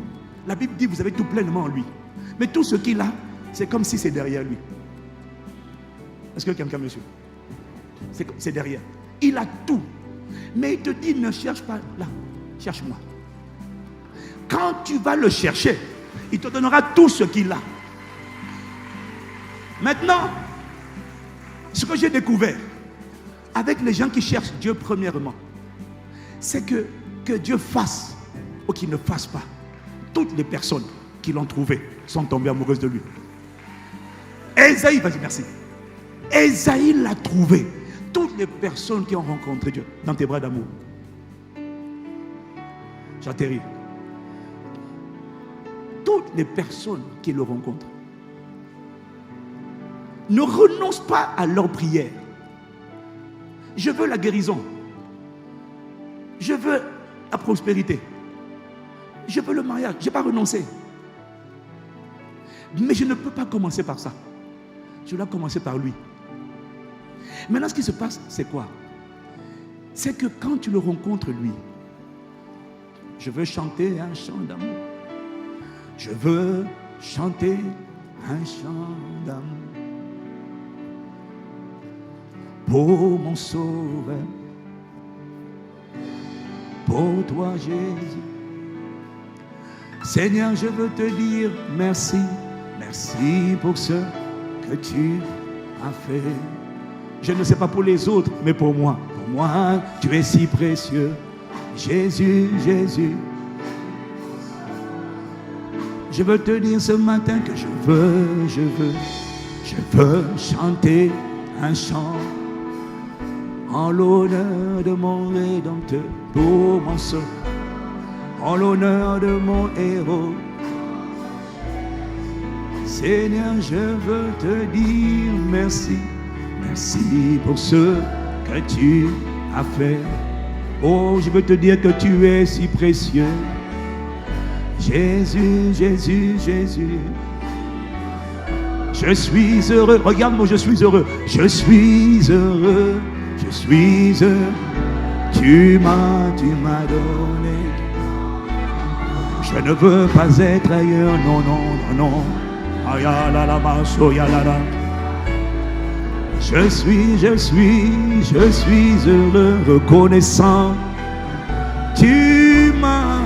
Speaker 1: La Bible dit, vous avez tout pleinement en lui. Mais tout ce qu'il a, c'est comme si c'est derrière lui. Est-ce que quelqu'un me suit? C'est derrière. Il a tout. Mais il te dit, ne cherche pas là. Cherche-moi. Quand tu vas le chercher, il te donnera tout ce qu'il a. Maintenant, ce que j'ai découvert avec les gens qui cherchent Dieu premièrement, c'est que Dieu fasse ou qu'il ne fasse pas. Toutes les personnes qui l'ont trouvé sont tombées amoureuses de lui. Ésaïe, vas-y, merci. Ésaïe l'a trouvé. Toutes les personnes qui ont rencontré Dieu dans tes bras d'amour. J'atterris. Toutes les personnes qui le rencontrent ne renoncent pas à leur prière. Je veux la guérison. Je veux la prospérité. Je veux le mariage. Je n'ai pas renoncé. Mais je ne peux pas commencer par ça. Je dois commencer par lui. Maintenant, ce qui se passe, c'est quoi? C'est que quand tu le rencontres, lui, je veux chanter un chant d'amour. Je veux chanter un chant d'amour pour mon sauveur, pour toi, Jésus. Seigneur, je veux te dire merci. Merci pour ce que tu as fait. Je ne sais pas pour les autres, mais pour moi, tu es si précieux. Jésus, Jésus. Je veux te dire ce matin que je veux chanter un chant en l'honneur de mon Rédempteur, pour mon sauveur, en l'honneur de mon héros. Seigneur, je veux te dire merci. Merci pour ce que tu as fait. Oh, je veux te dire que tu es si précieux. Jésus, Jésus, Jésus. Je suis heureux. Regarde-moi, je suis heureux. Je suis heureux. Je suis heureux. Tu m'as donné. Je ne veux pas être ailleurs. Non, non, non, non. Je suis heureux, reconnaissant. Tu m'as.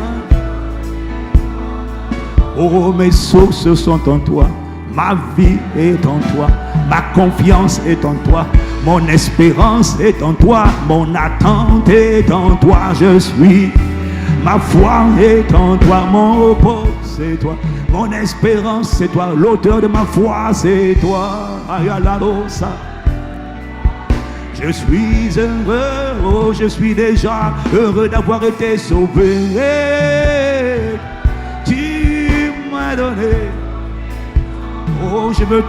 Speaker 1: Oh, mes sources sont en toi. Ma vie est en toi. Ma confiance est en toi. Mon espérance est en toi. Mon attente est en toi. Je suis. Ma foi est en toi. Mon repos, c'est toi. Mon espérance, c'est toi. L'auteur de ma foi, c'est toi. Je suis heureux. Oh, je suis déjà heureux d'avoir été sauvé. Tu m'as donné. Oh, je veux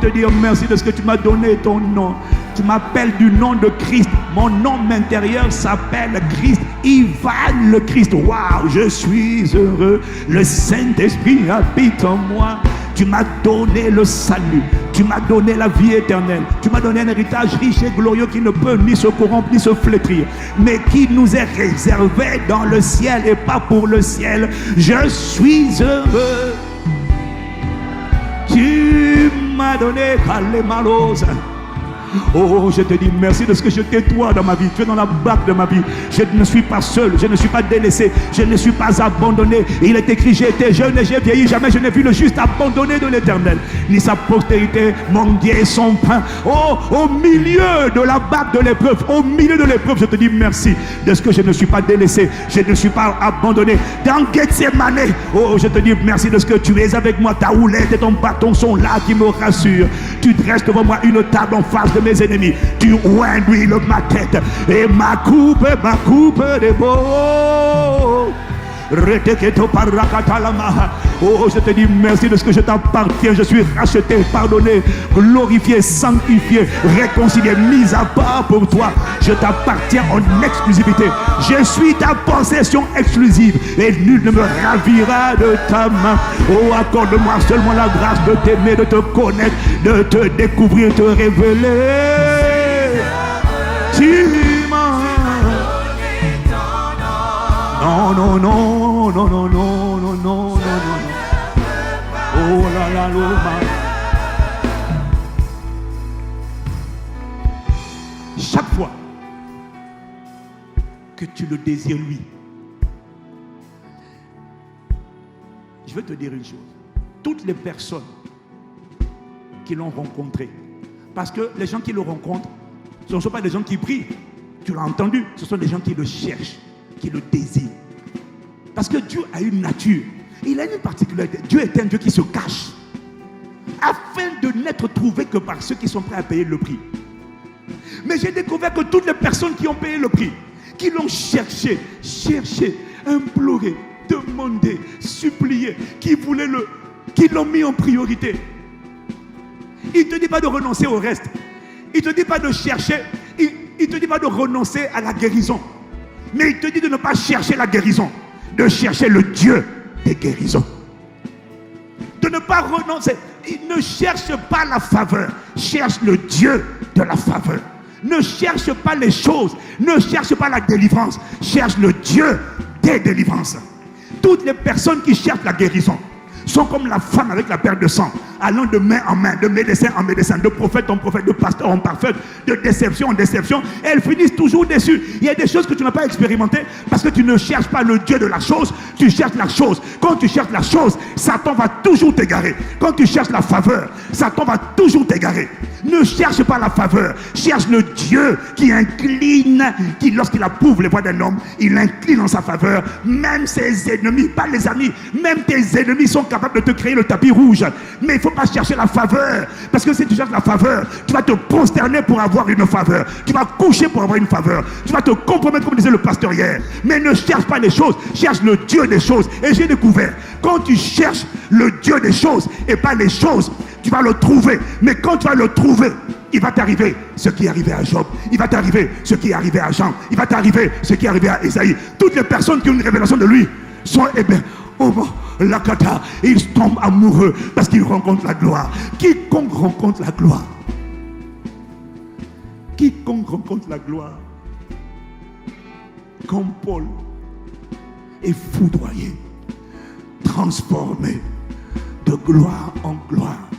Speaker 1: te dire merci de ce que tu m'as donné ton nom. Tu m'appelles du nom de Christ. Mon nom intérieur s'appelle Christ. Ivan le Christ. Waouh, je suis heureux. Le Saint-Esprit habite en moi. Tu m'as donné le salut. Tu m'as donné la vie éternelle. Tu m'as donné un héritage riche et glorieux qui ne peut ni se corrompre ni se flétrir, mais qui nous est réservé dans le ciel et pas pour le ciel. Je suis heureux. Tu m'as donné Kalemalose. Oh, je te dis merci de ce que je t'ai toi dans ma vie. Tu es dans la barque de ma vie. Je ne suis pas seul, je ne suis pas délaissé, je ne suis pas abandonné. Il est écrit, j'ai été jeune et j'ai vieilli. Jamais je n'ai vu le juste abandonné de l'Éternel, ni sa postérité mendier son pain. Oh, au milieu de la barque de l'épreuve, au milieu de l'épreuve, je te dis merci de ce que je ne suis pas délaissé, je ne suis pas abandonné. Dans Gethsemane, oh, je te dis merci de ce que tu es avec moi. Ta houlette et ton bâton sont là qui me rassurent. Tu dresses devant moi une table en face de mes ennemis. Tu oins d'huile ma tête et ma coupe des beaux. Oh, je te dis merci de ce que je t'appartiens. Je suis racheté, pardonné, glorifié, sanctifié, réconcilié, mis à part pour toi. Je t'appartiens en exclusivité. Je suis ta possession exclusive et nul ne me ravira de ta main. Oh, accorde-moi seulement la grâce de t'aimer, de te connaître, de te découvrir, de te révéler. Tu m'as. Non, non, non, non, non, non, non, non, non, non. Oh là là, là. Chaque fois que tu le désires lui, je veux te dire une chose. Toutes les personnes qui l'ont rencontré, parce que les gens qui le rencontrent, ce ne sont pas des gens qui prient, tu l'as entendu, ce sont des gens qui le cherchent, qui le désirent. Parce que Dieu a une nature, il a une particularité. Dieu est un Dieu qui se cache, afin de n'être trouvé que par ceux qui sont prêts à payer le prix. Mais j'ai découvert que toutes les personnes qui ont payé le prix, qui l'ont cherché, imploré, demandé, supplié, qui l'ont mis en priorité. Il ne te dit pas de renoncer au reste. Il ne te dit pas de chercher, il ne te dit pas de renoncer à la guérison. Mais il te dit de ne pas chercher la guérison, de chercher le Dieu des guérisons. De ne pas renoncer. Il ne cherche pas la faveur, cherche le Dieu de la faveur. Ne cherche pas les choses, ne cherche pas la délivrance, cherche le Dieu des délivrances. Toutes les personnes qui cherchent la guérison sont comme la femme avec la perte de sang, allant de main en main, de médecin en médecin, de prophète en prophète, de pasteur en prophète, de déception en déception. Et elles finissent toujours déçues. Il y a des choses que tu n'as pas expérimentées parce que tu ne cherches pas le Dieu de la chose, tu cherches la chose. Quand tu cherches la chose, Satan va toujours t'égarer. Quand tu cherches la faveur, Satan va toujours t'égarer. Ne cherche pas la faveur, cherche le Dieu qui incline, qui lorsqu'il approuve les voies d'un homme, il incline en sa faveur. Même ses ennemis, pas les amis, même tes ennemis sont capables de te créer le tapis rouge. Mais il ne faut pas chercher la faveur, parce que si tu cherches la faveur, tu vas te prosterner pour avoir une faveur, tu vas coucher pour avoir une faveur, tu vas te compromettre comme disait le pasteur hier. Mais ne cherche pas les choses, cherche le Dieu des choses. Et j'ai découvert, quand tu cherches le Dieu des choses et pas les choses, tu vas le trouver. Mais quand tu vas le trouver, il va t'arriver ce qui est arrivé à Job, il va t'arriver ce qui est arrivé à Jean, il va t'arriver ce qui est arrivé à Esaïe. Toutes les personnes qui ont une révélation de lui sont, Oh bon, la kata, ils tombent amoureux parce qu'ils rencontrent la gloire. Quiconque rencontre la gloire. Quiconque rencontre la gloire. Comme Paul est foudroyé, transformé de gloire en gloire.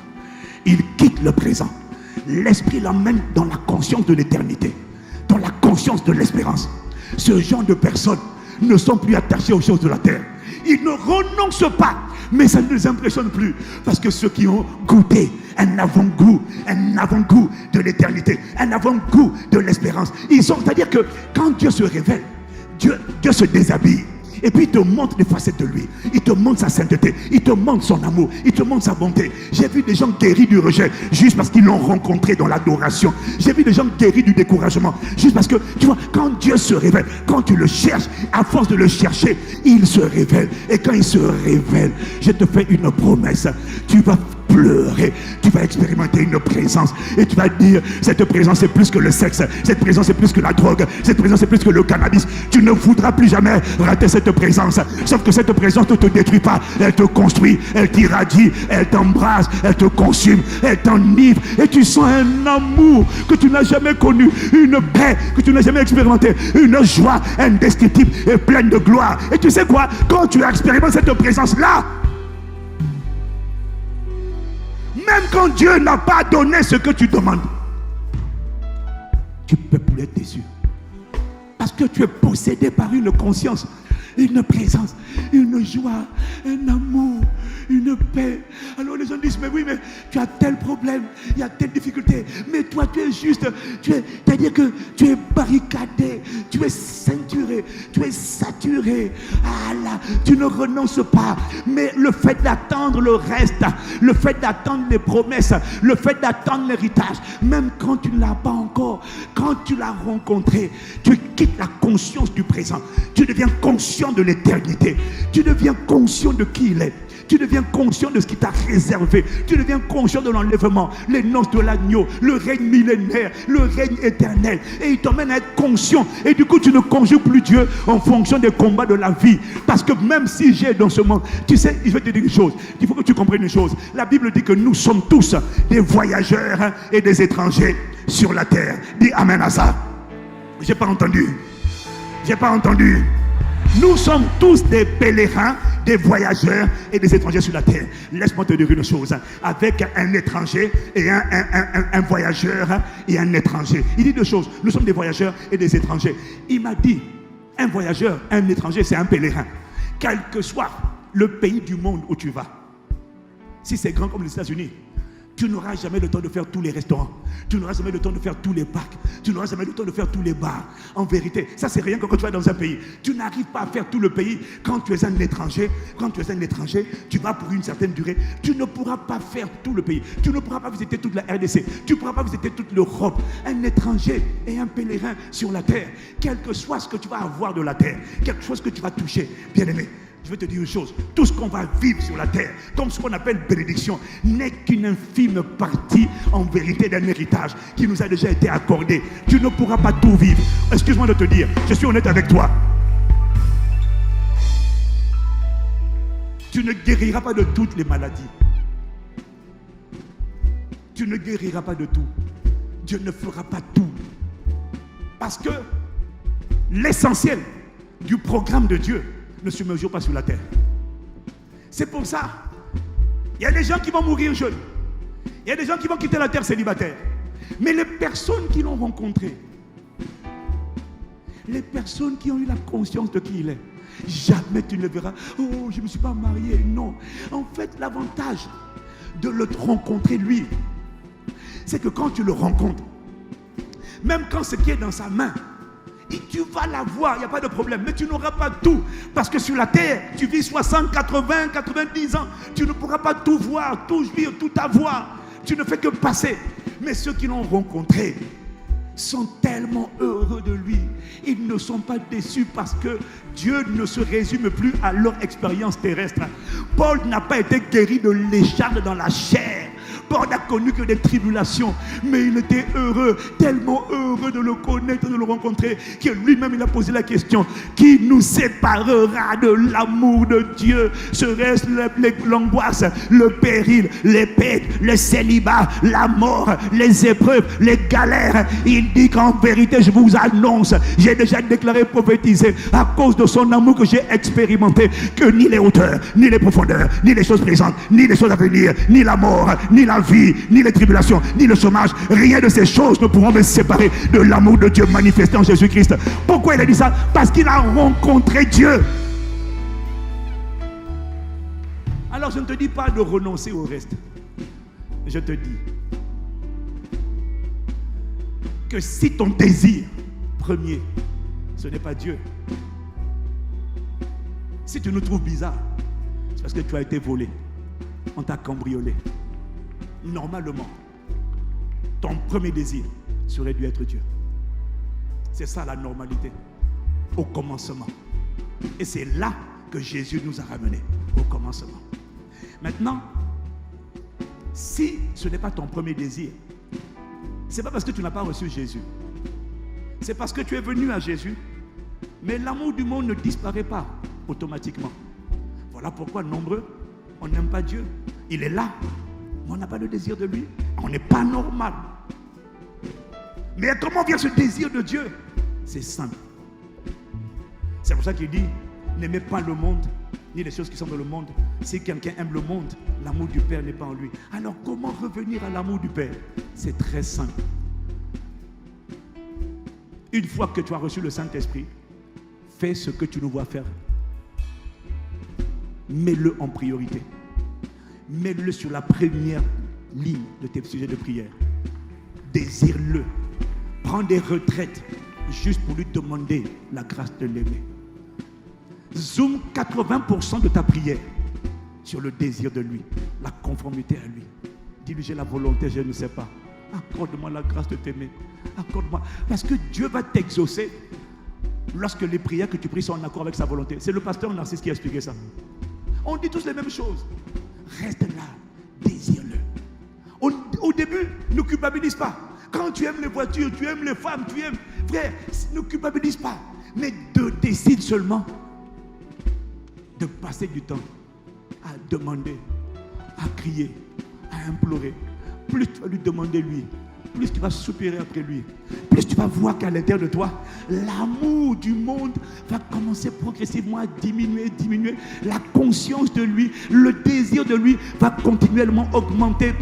Speaker 1: Il quitte le présent. L'esprit l'emmène dans la conscience de l'éternité, dans la conscience de l'espérance. Ce genre de personnes ne sont plus attachés aux choses de la terre. Ils ne renoncent pas, mais ça ne les impressionne plus. Parce que ceux qui ont goûté un avant-goût de l'éternité, un avant-goût de l'espérance, c'est-à-dire que quand Dieu se révèle, Dieu se déshabille. Et puis il te montre les facettes de lui. Il te montre sa sainteté. Il te montre son amour. Il te montre sa bonté. J'ai vu des gens guéris du rejet juste parce qu'ils l'ont rencontré dans l'adoration. J'ai vu des gens guéris du découragement juste parce que, tu vois, quand Dieu se révèle, quand tu le cherches, à force de le chercher, il se révèle. Et quand il se révèle, je te fais une promesse. Tu vas pleurer, tu vas expérimenter une présence et tu vas dire, cette présence est plus que le sexe, cette présence est plus que la drogue, cette présence est plus que le cannabis. Tu ne voudras plus jamais rater cette présence, sauf que cette présence ne te détruit pas, elle te construit, elle t'irradie, elle t'embrase, elle te consume, elle t'enivre et tu sens un amour que tu n'as jamais connu, une paix que tu n'as jamais expérimenté, une joie indescriptible et pleine de gloire. Et tu sais quoi, quand tu expérimentes cette présence là, même quand Dieu n'a pas donné ce que tu demandes, tu peux plus être déçu. Parce que tu es possédé par une conscience, une présence, une joie, un amour, une paix. Alors les gens disent, mais oui, mais tu as tel problème, il y a telle difficulté. Mais toi, tu es juste, c'est-à-dire que tu es barricadé, tu es ceinturé, tu es saturé. Ah là, tu ne renonces pas. Mais le fait d'attendre le reste, le fait d'attendre les promesses, le fait d'attendre l'héritage, même quand tu ne l'as pas encore, quand tu l'as rencontré, tu quittes la conscience du présent. Tu deviens conscient de l'éternité. Tu deviens conscient de qui il est. Tu deviens conscient de ce qui t'a réservé. Tu deviens conscient de l'enlèvement, les noces de l'agneau, le règne millénaire, le règne éternel. Et il t'emmène à être conscient. Et du coup, tu ne conjugues plus Dieu en fonction des combats de la vie. Parce que même si j'ai dans ce monde, tu sais, je vais te dire une chose. Il faut que tu comprennes une chose. La Bible dit que nous sommes tous des voyageurs et des étrangers sur la terre. Dis Amen à ça. J'ai pas entendu. J'ai pas entendu. Nous sommes tous des pèlerins, des voyageurs et des étrangers sur la terre. Laisse-moi te dire une chose. Avec un étranger et un voyageur et un étranger. Il dit deux choses. Nous sommes des voyageurs et des étrangers. Il m'a dit, un voyageur, un étranger, c'est un pèlerin. Quel que soit le pays du monde où tu vas. Si c'est grand comme les États-Unis, tu n'auras jamais le temps de faire tous les restaurants. Tu n'auras jamais le temps de faire tous les parcs. Tu n'auras jamais le temps de faire tous les bars. En vérité, ça c'est rien que quand tu vas dans un pays. Tu n'arrives pas à faire tout le pays quand tu es un étranger. Quand tu es un étranger, tu vas pour une certaine durée. Tu ne pourras pas faire tout le pays. Tu ne pourras pas visiter toute la RDC. Tu ne pourras pas visiter toute l'Europe. Un étranger et un pèlerin sur la terre. Quel que soit ce que tu vas avoir de la terre, quelque chose que tu vas toucher, bien aimé. Je vais te dire une chose, tout ce qu'on va vivre sur la terre, comme ce qu'on appelle bénédiction, n'est qu'une infime partie en vérité d'un héritage qui nous a déjà été accordé. Tu ne pourras pas tout vivre. Excuse-moi de te dire, je suis honnête avec toi. Tu ne guériras pas de toutes les maladies. Tu ne guériras pas de tout. Dieu ne fera pas tout. Parce que l'essentiel du programme de Dieu ne se mesure pas sur la terre. C'est pour ça, il y a des gens qui vont mourir jeunes. Il y a des gens qui vont quitter la terre célibataire. Mais les personnes qui l'ont rencontré, les personnes qui ont eu la conscience de qui il est, jamais tu ne verras, oh, je ne me suis pas marié. Non. En fait, l'avantage de le rencontrer, lui, c'est que quand tu le rencontres, même quand ce qui est dans sa main, et tu vas l'avoir, il n'y a pas de problème. Mais tu n'auras pas tout. Parce que sur la terre, tu vis 60, 80, 90 ans. Tu ne pourras pas tout voir, tout vivre, tout avoir. Tu ne fais que passer. Mais ceux qui l'ont rencontré sont tellement heureux de lui. Ils ne sont pas déçus parce que Dieu ne se résume plus à leur expérience terrestre. Paul n'a pas été guéri de l'écharde dans la chair. Paul n'a connu que des tribulations, mais il était heureux, tellement heureux de le connaître, de le rencontrer, que lui-même il a posé la question: qui nous séparera de l'amour de Dieu? Serait-ce l'angoisse, le péril, les peines, le célibat, la mort, les épreuves, les galères? Il dit qu'en vérité, je vous annonce, j'ai déjà déclaré, prophétisé, à cause de son amour que j'ai expérimenté, que ni les hauteurs, ni les profondeurs, ni les choses présentes, ni les choses à venir, ni la mort, ni la vie, ni les tribulations, ni le chômage, rien de ces choses ne pourront me séparer de l'amour de Dieu manifesté en Jésus-Christ. Pourquoi il a dit ça? Parce qu'il a rencontré Dieu. Alors je ne te dis pas de renoncer au reste. Je te dis que si ton désir premier, ce n'est pas Dieu, si tu nous trouves bizarres, c'est parce que tu as été volé, on t'a cambriolé. Normalement, ton premier désir serait dû être Dieu. C'est ça la normalité, au commencement. Et c'est là que Jésus nous a ramenés, au commencement. Maintenant, si ce n'est pas ton premier désir, ce n'est pas parce que tu n'as pas reçu Jésus. C'est parce que tu es venu à Jésus. Mais l'amour du monde ne disparaît pas automatiquement. Voilà pourquoi nombreux, on n'aime pas Dieu. Il est là, mais on n'a pas le désir de lui. On n'est pas normal. Mais comment vient ce désir de Dieu? C'est simple. C'est pour ça qu'il dit: n'aimez pas le monde, ni les choses qui sont dans le monde. Si quelqu'un aime le monde, l'amour du Père n'est pas en lui. Alors comment revenir à l'amour du Père? C'est très simple. Une fois que tu as reçu le Saint-Esprit, fais ce que tu nous vois faire. Mets-le en priorité. Mets-le sur la première ligne de tes sujets de prière. Désire-le. Prends des retraites juste pour lui demander la grâce de l'aimer. Zoom 80% de ta prière sur le désir de lui, la conformité à lui. Dis-lui: j'ai la volonté, je ne sais pas. Accorde-moi la grâce de t'aimer. Accorde-moi. Parce que Dieu va t'exaucer lorsque les prières que tu pries sont en accord avec sa volonté. C'est le pasteur Narcisse qui a expliqué ça. On dit tous les mêmes choses. Reste là, désire-le. Au début, ne culpabilise pas. Quand tu aimes les voitures, tu aimes les femmes, tu aimes... Frère, ne culpabilise pas. Mais décide seulement de passer du temps à demander, à crier, à implorer. Plus tu vas lui demander lui, plus tu vas soupirer après lui, plus tu vas voir qu'à l'intérieur de toi, l'amour du monde va commencer progressivement à diminuer. La conscience de lui, le désir de lui va continuellement augmenter.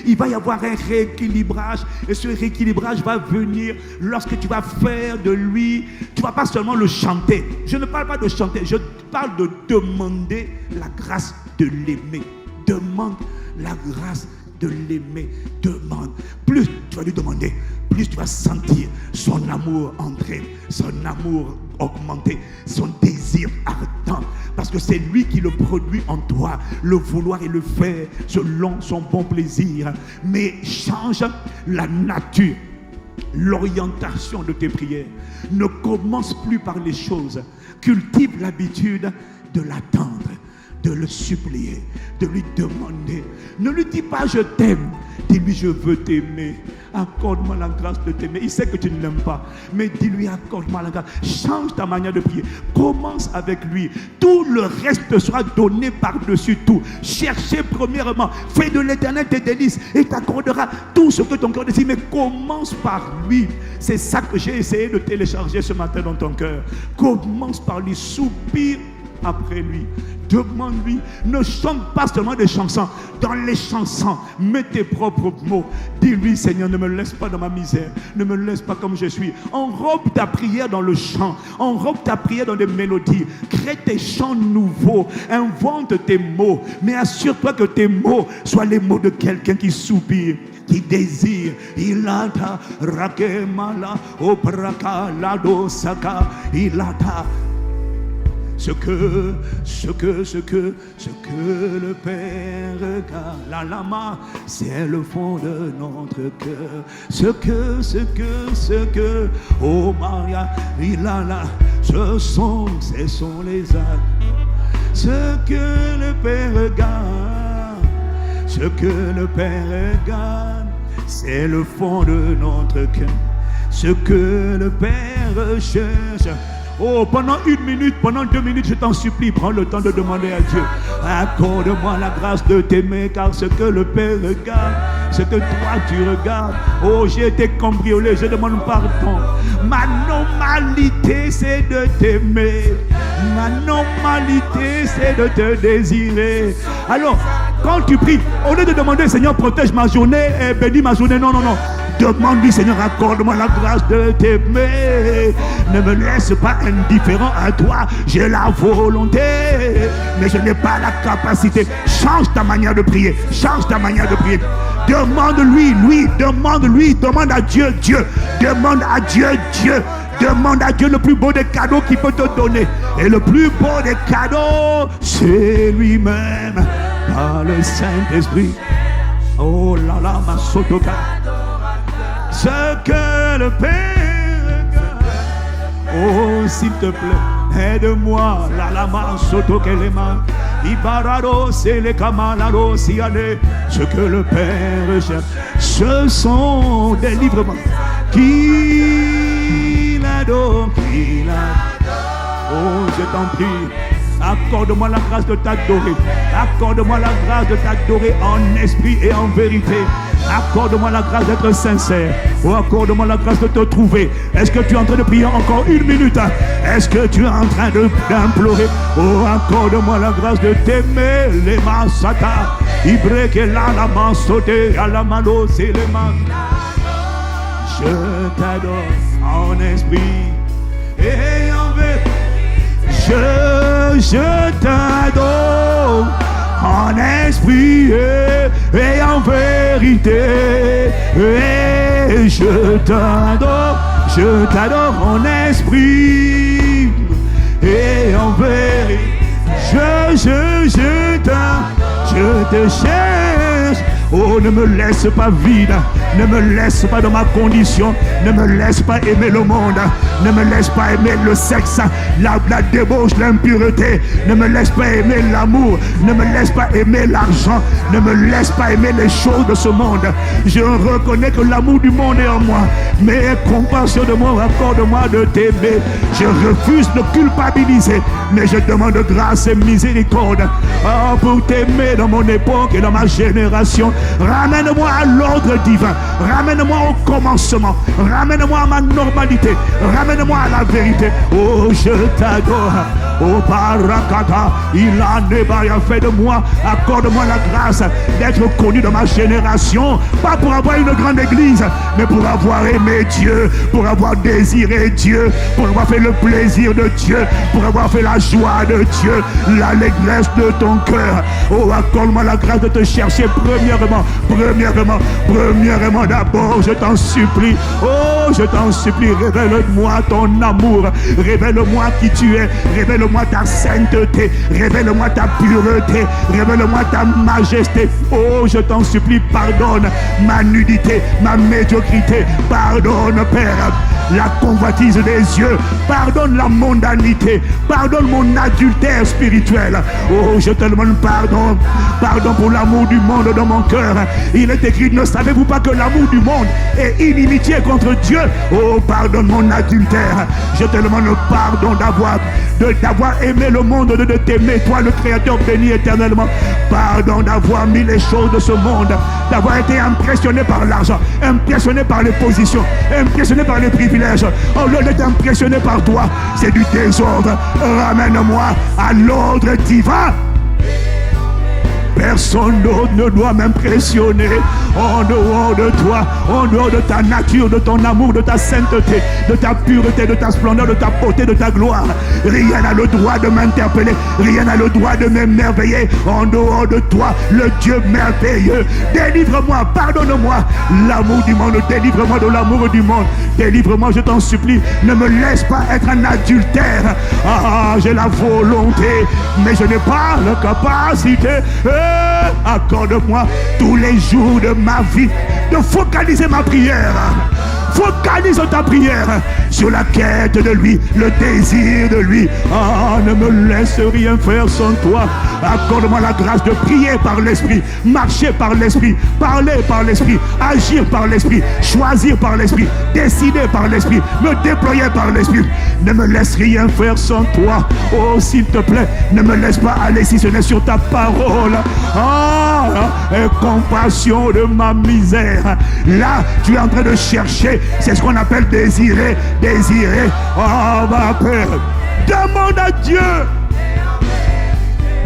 Speaker 1: Il va y avoir un rééquilibrage, et ce rééquilibrage va venir lorsque tu vas faire de lui. Tu ne vas pas seulement le chanter. Je ne parle pas de chanter, je parle de demander la grâce de l'aimer. Demande la grâce de l'aimer. Demande. Plus tu vas lui demander, plus tu vas sentir son amour entrer, son amour augmenter, son désir ardent. Parce que c'est lui qui le produit en toi, le vouloir et le faire selon son bon plaisir. Mais change la nature, l'orientation de tes prières. Ne commence plus par les choses. Cultive l'habitude de l'attendre, de le supplier, de lui demander. Ne lui dis pas je t'aime, dis-lui je veux t'aimer. Accorde-moi la grâce de t'aimer. Il sait que tu ne l'aimes pas, mais dis-lui accorde-moi la grâce. Change ta manière de prier. Commence avec lui. Tout le reste te sera donné par-dessus tout. Cherchez premièrement, fais de l'Éternel tes délices et t'accordera tout ce que ton cœur désire. Mais commence par lui. C'est ça que j'ai essayé de télécharger ce matin dans ton cœur. Commence par lui, soupire après lui. Demande-lui. Ne chante pas seulement des chansons. Dans les chansons, mets tes propres mots. Dis-lui: Seigneur, ne me laisse pas dans ma misère. Ne me laisse pas comme je suis. Enrobe ta prière dans le chant. Enrobe ta prière dans des mélodies. Crée tes chants nouveaux. Invente tes mots. Mais assure-toi que tes mots soient les mots de quelqu'un qui soupire, qui désire. Ilata rakemala opraka lado saka ilata. Ce que le Père regarde, la lama, c'est le fond de notre cœur. Ce que, oh Maria, il a là, ce sont les actes. Ce que le Père regarde, Ce que le Père regarde, c'est le fond de notre cœur. Ce que le Père cherche. Oh, pendant 1 minute, pendant 2 minutes, je t'en supplie, prends le temps de demander à Dieu. Accorde-moi la grâce de t'aimer, car ce que le Père regarde, ce que toi tu regardes. Oh, j'ai été cambriolé, je demande pardon. Ma normalité, c'est de t'aimer. Ma normalité, c'est de te désirer. Alors, quand tu pries, au lieu de demander, Seigneur, protège ma journée et bénis ma journée, non, non, non. Demande-lui, Seigneur, accorde-moi la grâce de t'aimer. Ne me laisse pas indifférent à toi. J'ai la volonté, mais je n'ai pas la capacité. Change ta manière de prier. Change ta manière de prier. Demande-lui, demande-lui, demande à Dieu, Dieu. Demande à Dieu, Dieu. Demande à Dieu le plus beau des cadeaux qu'il peut te donner. Et le plus beau des cadeaux, c'est lui-même, par le Saint-Esprit. Oh là là, ma sotoka. Ce que le Père regarde. Oh, s'il te plaît, aide-moi. La lama sotokelema. Ibarado, c'est les kamalado, si allez. Ce que le Père cherche, ce sont des livrements qu'il adore, qu'il adore. Oh, je t'en prie. Accorde-moi la grâce de t'adorer. Accorde-moi la grâce de t'adorer en esprit et en vérité. Accorde-moi la grâce d'être sincère. Oh, accorde-moi la grâce de te trouver. Est-ce que tu es en train de prier encore 1 minute? Est-ce que tu es en train d'implorer? Oh, accorde-moi la grâce de t'aimer. Les masata. Ibreke la main sauté. À la malo, c'est les mains. Je t'adore en esprit et en vérité. Je t'adore en esprit et en vérité. Et je t'adore en esprit et en vérité. Je te cherche. Oh, ne me laisse pas vide, ne me laisse pas dans ma condition, ne me laisse pas aimer le monde, ne me laisse pas aimer le sexe, la débauche, l'impureté, ne me laisse pas aimer l'amour, ne me laisse pas aimer l'argent, ne me laisse pas aimer les choses de ce monde. Je reconnais que l'amour du monde est en moi, mais compassion de moi, accorde-moi de t'aimer. Je refuse de culpabiliser, mais je demande grâce et miséricorde pour t'aimer dans mon époque et dans ma génération. Ramène-moi à l'ordre divin. Ramène-moi au commencement. Ramène-moi à ma normalité. Ramène-moi à la vérité. Oh, je t'adore. Oh, Barakata, il a fait de moi. Accorde-moi la grâce d'être connu dans ma génération. Pas pour avoir une grande église, mais pour avoir aimé Dieu, pour avoir désiré Dieu, pour avoir fait le plaisir de Dieu, pour avoir fait la joie de Dieu, l'allégresse de ton cœur. Oh, accorde-moi la grâce de te chercher premièrement d'abord, je t'en supplie. Oh, je t'en supplie, révèle-moi ton amour, révèle-moi qui tu es, révèle-moi ta sainteté, révèle-moi ta pureté, révèle-moi ta majesté. Oh, je t'en supplie, pardonne ma nudité, ma médiocrité, pardonne, Père, la convoitise des yeux, pardonne la mondanité, pardonne mon adultère spirituel. Oh, je te demande pardon, pardon pour l'amour du monde dans mon cœur. Il est écrit, ne savez-vous pas que l'amour du monde est inimitié contre Dieu? Oh, pardonne mon adultère. Je te demande pardon d'avoir aimé le monde, de t'aimer, toi le Créateur béni éternellement. Pardon d'avoir mis les choses de ce monde, d'avoir été impressionné par l'argent, impressionné par les positions, impressionné par les privilèges. Au lieu d'être impressionné par toi, c'est du désordre. Ramène-moi à l'ordre divin. Personne d'autre ne doit m'impressionner en dehors de toi, en dehors de ta nature, de ton amour, de ta sainteté, de ta pureté, de ta splendeur, de ta beauté, de ta gloire. Rien n'a le droit de m'interpeller, rien n'a le droit de m'émerveiller en dehors de toi, le Dieu merveilleux. Délivre-moi, pardonne-moi l'amour du monde, délivre-moi de l'amour du monde, délivre-moi, je t'en supplie. Ne me laisse pas être un adultère. Ah, j'ai la volonté, mais je n'ai pas la capacité. Accorde-moi tous les jours de ma vie de focaliser ma prière. Focalise ta prière sur la quête de lui, le désir de lui. Ah, ne me laisse rien faire sans toi. Accorde-moi la grâce de prier par l'Esprit, marcher par l'Esprit, parler par l'Esprit, agir par l'Esprit, choisir par l'Esprit, décider par l'Esprit, me déployer par l'Esprit. Ne me laisse rien faire sans toi. Oh, s'il te plaît, ne me laisse pas aller si ce n'est sur ta parole. Et compassion de ma misère. Là, tu es en train de chercher. C'est ce qu'on appelle désirer. Désirer. Oh, ma Père. Demande à Dieu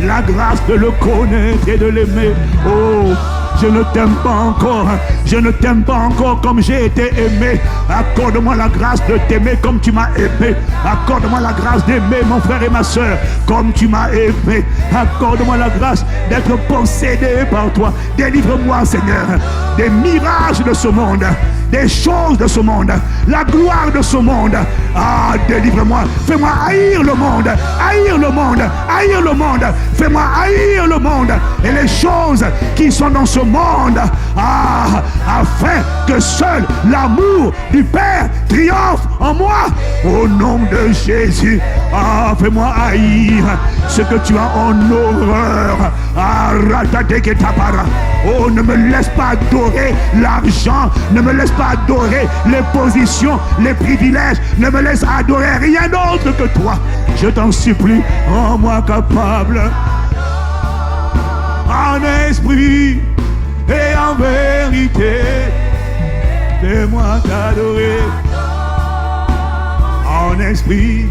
Speaker 1: la grâce de le connaître et de l'aimer. Oh, je ne t'aime pas encore. Je ne t'aime pas encore comme j'ai été aimé. Accorde-moi la grâce de t'aimer comme tu m'as aimé. Accorde-moi la grâce d'aimer mon frère et ma soeur comme tu m'as aimé. Accorde-moi la grâce d'être possédé par toi. Délivre-moi, Seigneur, des mirages de ce monde, des choses de ce monde, la gloire de ce monde. Ah, délivre-moi. Fais-moi haïr le monde. Haïr le monde. Haïr le monde. Fais-moi haïr le monde et les choses qui sont dans ce monde. Ah, afin que seul l'amour du Père triomphe en moi. Au nom de Jésus. Ah, fais-moi haïr ce que tu as en horreur. Ah, oh, ne me laisse pas adorer l'argent. Ne me laisse pas adorer les positions, les privilèges. Ne me laisse adorer rien d'autre que toi. Je t'en supplie, rends-moi capable en esprit et en vérité. Fais-moi t'adorer en esprit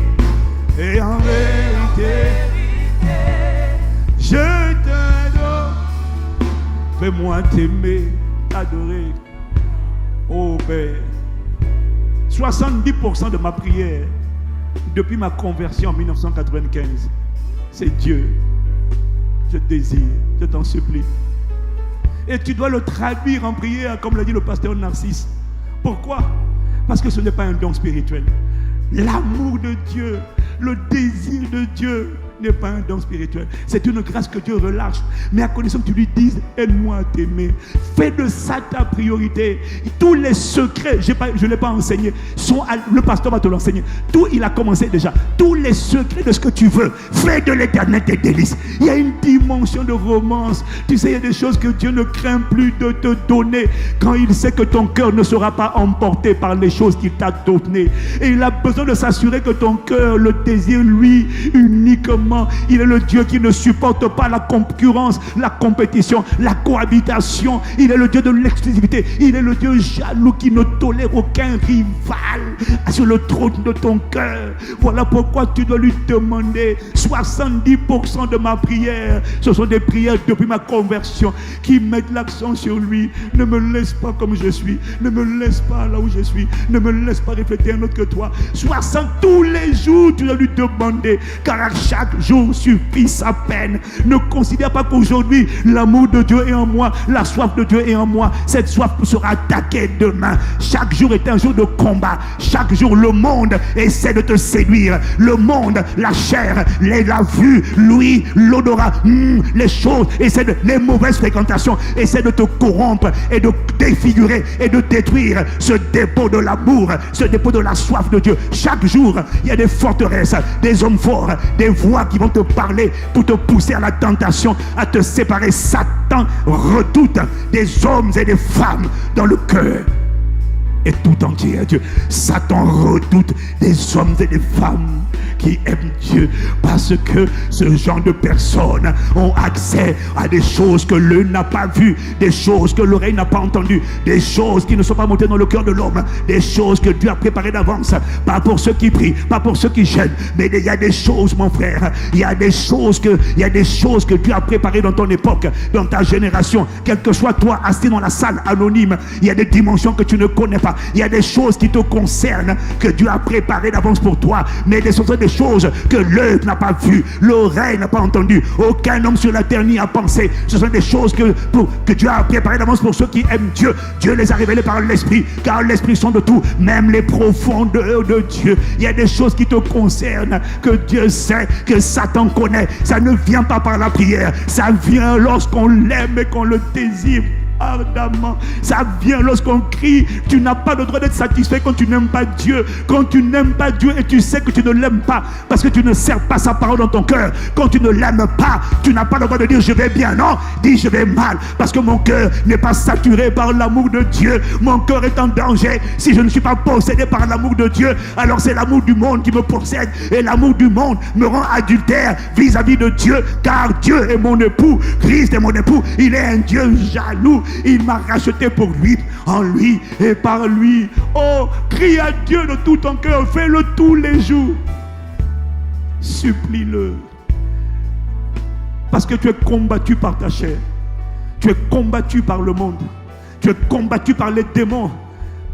Speaker 1: et en vérité. Je t'adore. Fais-moi t'aimer, t'adorer. Oh Père, 70% de ma prière depuis ma conversion en 1995, c'est Dieu. Je désire, je t'en supplie. Et tu dois le traduire en prière, comme l'a dit le pasteur Narcisse. Pourquoi? Parce que ce n'est pas un don spirituel. L'amour de Dieu, le désir de Dieu n'est pas un don spirituel. C'est une grâce que Dieu relâche. Mais à condition que tu lui dises, aide-moi à t'aimer. Fais de ça ta priorité. Tous les secrets, je ne l'ai pas enseigné, le pasteur va te l'enseigner. Tout, il a commencé déjà. Tous les secrets de ce que tu veux, fais de l'éternel tes délices. Il y a une dimension de romance. Tu sais, il y a des choses que Dieu ne craint plus de te donner quand il sait que ton cœur ne sera pas emporté par les choses qu'il t'a données. Et il a besoin de s'assurer que ton cœur le désire lui uniquement. Il est le Dieu qui ne supporte pas la concurrence, la compétition, la cohabitation. Il est le Dieu de l'exclusivité. Il est le Dieu jaloux qui ne tolère aucun rival sur le trône de ton cœur. Voilà pourquoi tu dois lui demander. 70% de ma prière, ce sont des prières depuis ma conversion qui mettent l'accent sur lui. Ne me laisse pas comme je suis. Ne me laisse pas là où je suis. Ne me laisse pas refléter un autre que toi. 60 tous les jours, tu dois lui demander, car à chaque jour suffit sa peine. Ne considère pas qu'aujourd'hui l'amour de Dieu est en moi, la soif de Dieu est en moi. Cette soif sera attaquée demain. Chaque jour est un jour de combat. Chaque jour le monde essaie de te séduire. Le monde, la chair, la vue, l'ouïe, l'odorat, les choses, les mauvaises fréquentations essaient de te corrompre et de défigurer et de détruire ce dépôt de l'amour, ce dépôt de la soif de Dieu. Chaque jour il y a des forteresses, des hommes forts, des voix qui vont te parler pour te pousser à la tentation, à te séparer. Satan redoute des hommes et des femmes dans le cœur et tout entier à Dieu. Satan redoute des hommes et des femmes qui aiment Dieu, parce que ce genre de personnes ont accès à des choses que l'œil n'a pas vues, des choses que l'oreille n'a pas entendues, des choses qui ne sont pas montées dans le cœur de l'homme, des choses que Dieu a préparées d'avance, pas pour ceux qui prient, pas pour ceux qui gênent, mais il y a des choses, mon frère, il y a des choses que Dieu a préparées dans ton époque, dans ta génération, quel que soit toi assis dans la salle anonyme. Il y a des dimensions que tu ne connais pas, il y a des choses qui te concernent que Dieu a préparées d'avance pour toi, mais ce sont des choses que l'œil n'a pas vues, l'oreille n'a pas entendu, aucun homme sur la terre n'y a pensé. Ce sont des choses que Dieu a préparées d'avance pour ceux qui aiment Dieu. Dieu les a révélées par l'Esprit, car l'Esprit sonde de tout, même les profondeurs de Dieu. Il y a des choses qui te concernent que Dieu sait, que Satan connaît. Ça ne vient pas par la prière, ça vient lorsqu'on l'aime et qu'on le désire ardemment. Ça vient lorsqu'on crie. Tu n'as pas le droit d'être satisfait quand tu n'aimes pas Dieu. Quand tu n'aimes pas Dieu et tu sais que tu ne l'aimes pas parce que tu ne sers pas sa parole dans ton cœur. Quand tu ne l'aimes pas, tu n'as pas le droit de dire je vais bien. Non, dis je vais mal parce que mon cœur n'est pas saturé par l'amour de Dieu. Mon cœur est en danger. Si je ne suis pas possédé par l'amour de Dieu, alors c'est l'amour du monde qui me possède et l'amour du monde me rend adultère vis-à-vis de Dieu, car Dieu est mon époux. Christ est mon époux. Il est un Dieu jaloux. Il m'a racheté pour lui, en lui et par lui. Oh, crie à Dieu de tout ton cœur. Fais-le tous les jours. Supplie-le. Parce que tu es combattu par ta chair. Tu es combattu par le monde. Tu es combattu par les démons,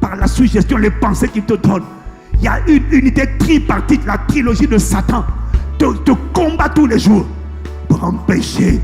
Speaker 1: par la suggestion, les pensées qu'ils te donnent. Il y a une unité tripartite, la trilogie de Satan, te combat tous les jours pour empêcher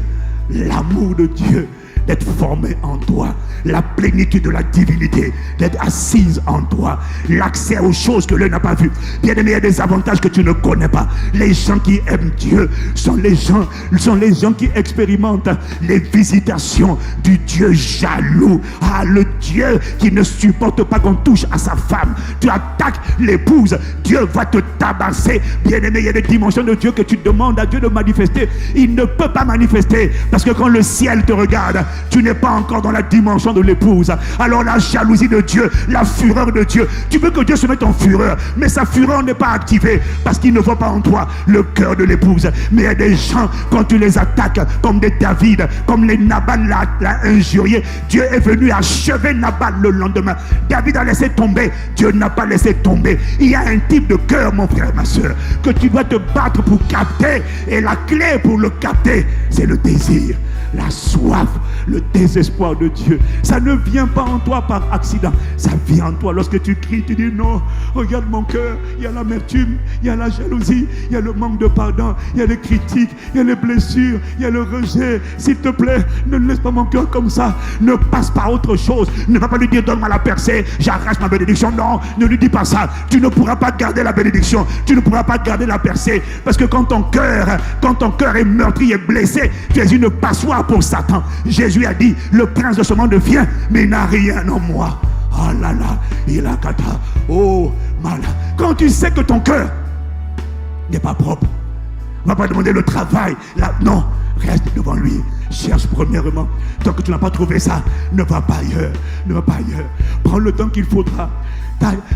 Speaker 1: l'amour de Dieu d'être formé en toi, la plénitude de la divinité d'être assise en toi, l'accès aux choses que l'œil n'a pas vues. Bien aimé, il y a des avantages que tu ne connais pas. Les gens qui aiment Dieu sont les gens qui expérimentent les visitations du Dieu jaloux. Ah, le Dieu qui ne supporte pas qu'on touche à sa femme. Tu attaques l'épouse, Dieu va te tabasser. Bien aimé, il y a des dimensions de Dieu que tu demandes à Dieu de manifester. Il ne peut pas manifester parce que quand le ciel te regarde, tu n'es pas encore dans la dimension de l'épouse. Alors la jalousie de Dieu, la fureur de Dieu, tu veux que Dieu se mette en fureur, mais sa fureur n'est pas activée parce qu'il ne voit pas en toi le cœur de l'épouse. Mais il y a des gens, quand tu les attaques comme des David, comme les Nabal l'a injurié, Dieu est venu achever Nabal le lendemain. David a laissé tomber, Dieu n'a pas laissé tomber. Il y a un type de cœur, mon frère, ma soeur, que tu dois te battre pour capter, et la clé pour le capter, c'est le désir, la soif, le désespoir de Dieu. Ça ne vient pas en toi par accident. Ça vient en toi lorsque tu cries, tu dis non, regarde mon cœur, il y a l'amertume, il y a la jalousie, il y a le manque de pardon, il y a les critiques, il y a les blessures, il y a le rejet. S'il te plaît, ne laisse pas mon cœur comme ça. Ne passe pas à autre chose. Ne va pas lui dire donne-moi la percée, j'arrache ma bénédiction. Non, ne lui dis pas ça. Tu ne pourras pas garder la bénédiction. Tu ne pourras pas garder la percée. Parce que quand ton cœur est meurtri et blessé, tu es une passoire pour Satan. Jésus a dit, le prince de ce monde vient, mais il n'a rien en moi. Oh là là, il a kata. Oh, mal. Quand tu sais que ton cœur n'est pas propre, on ne va pas demander le travail. Là, non, reste devant lui. Cherche premièrement. Tant que tu n'as pas trouvé ça, ne va pas ailleurs. Ne va pas ailleurs. Prends le temps qu'il faudra.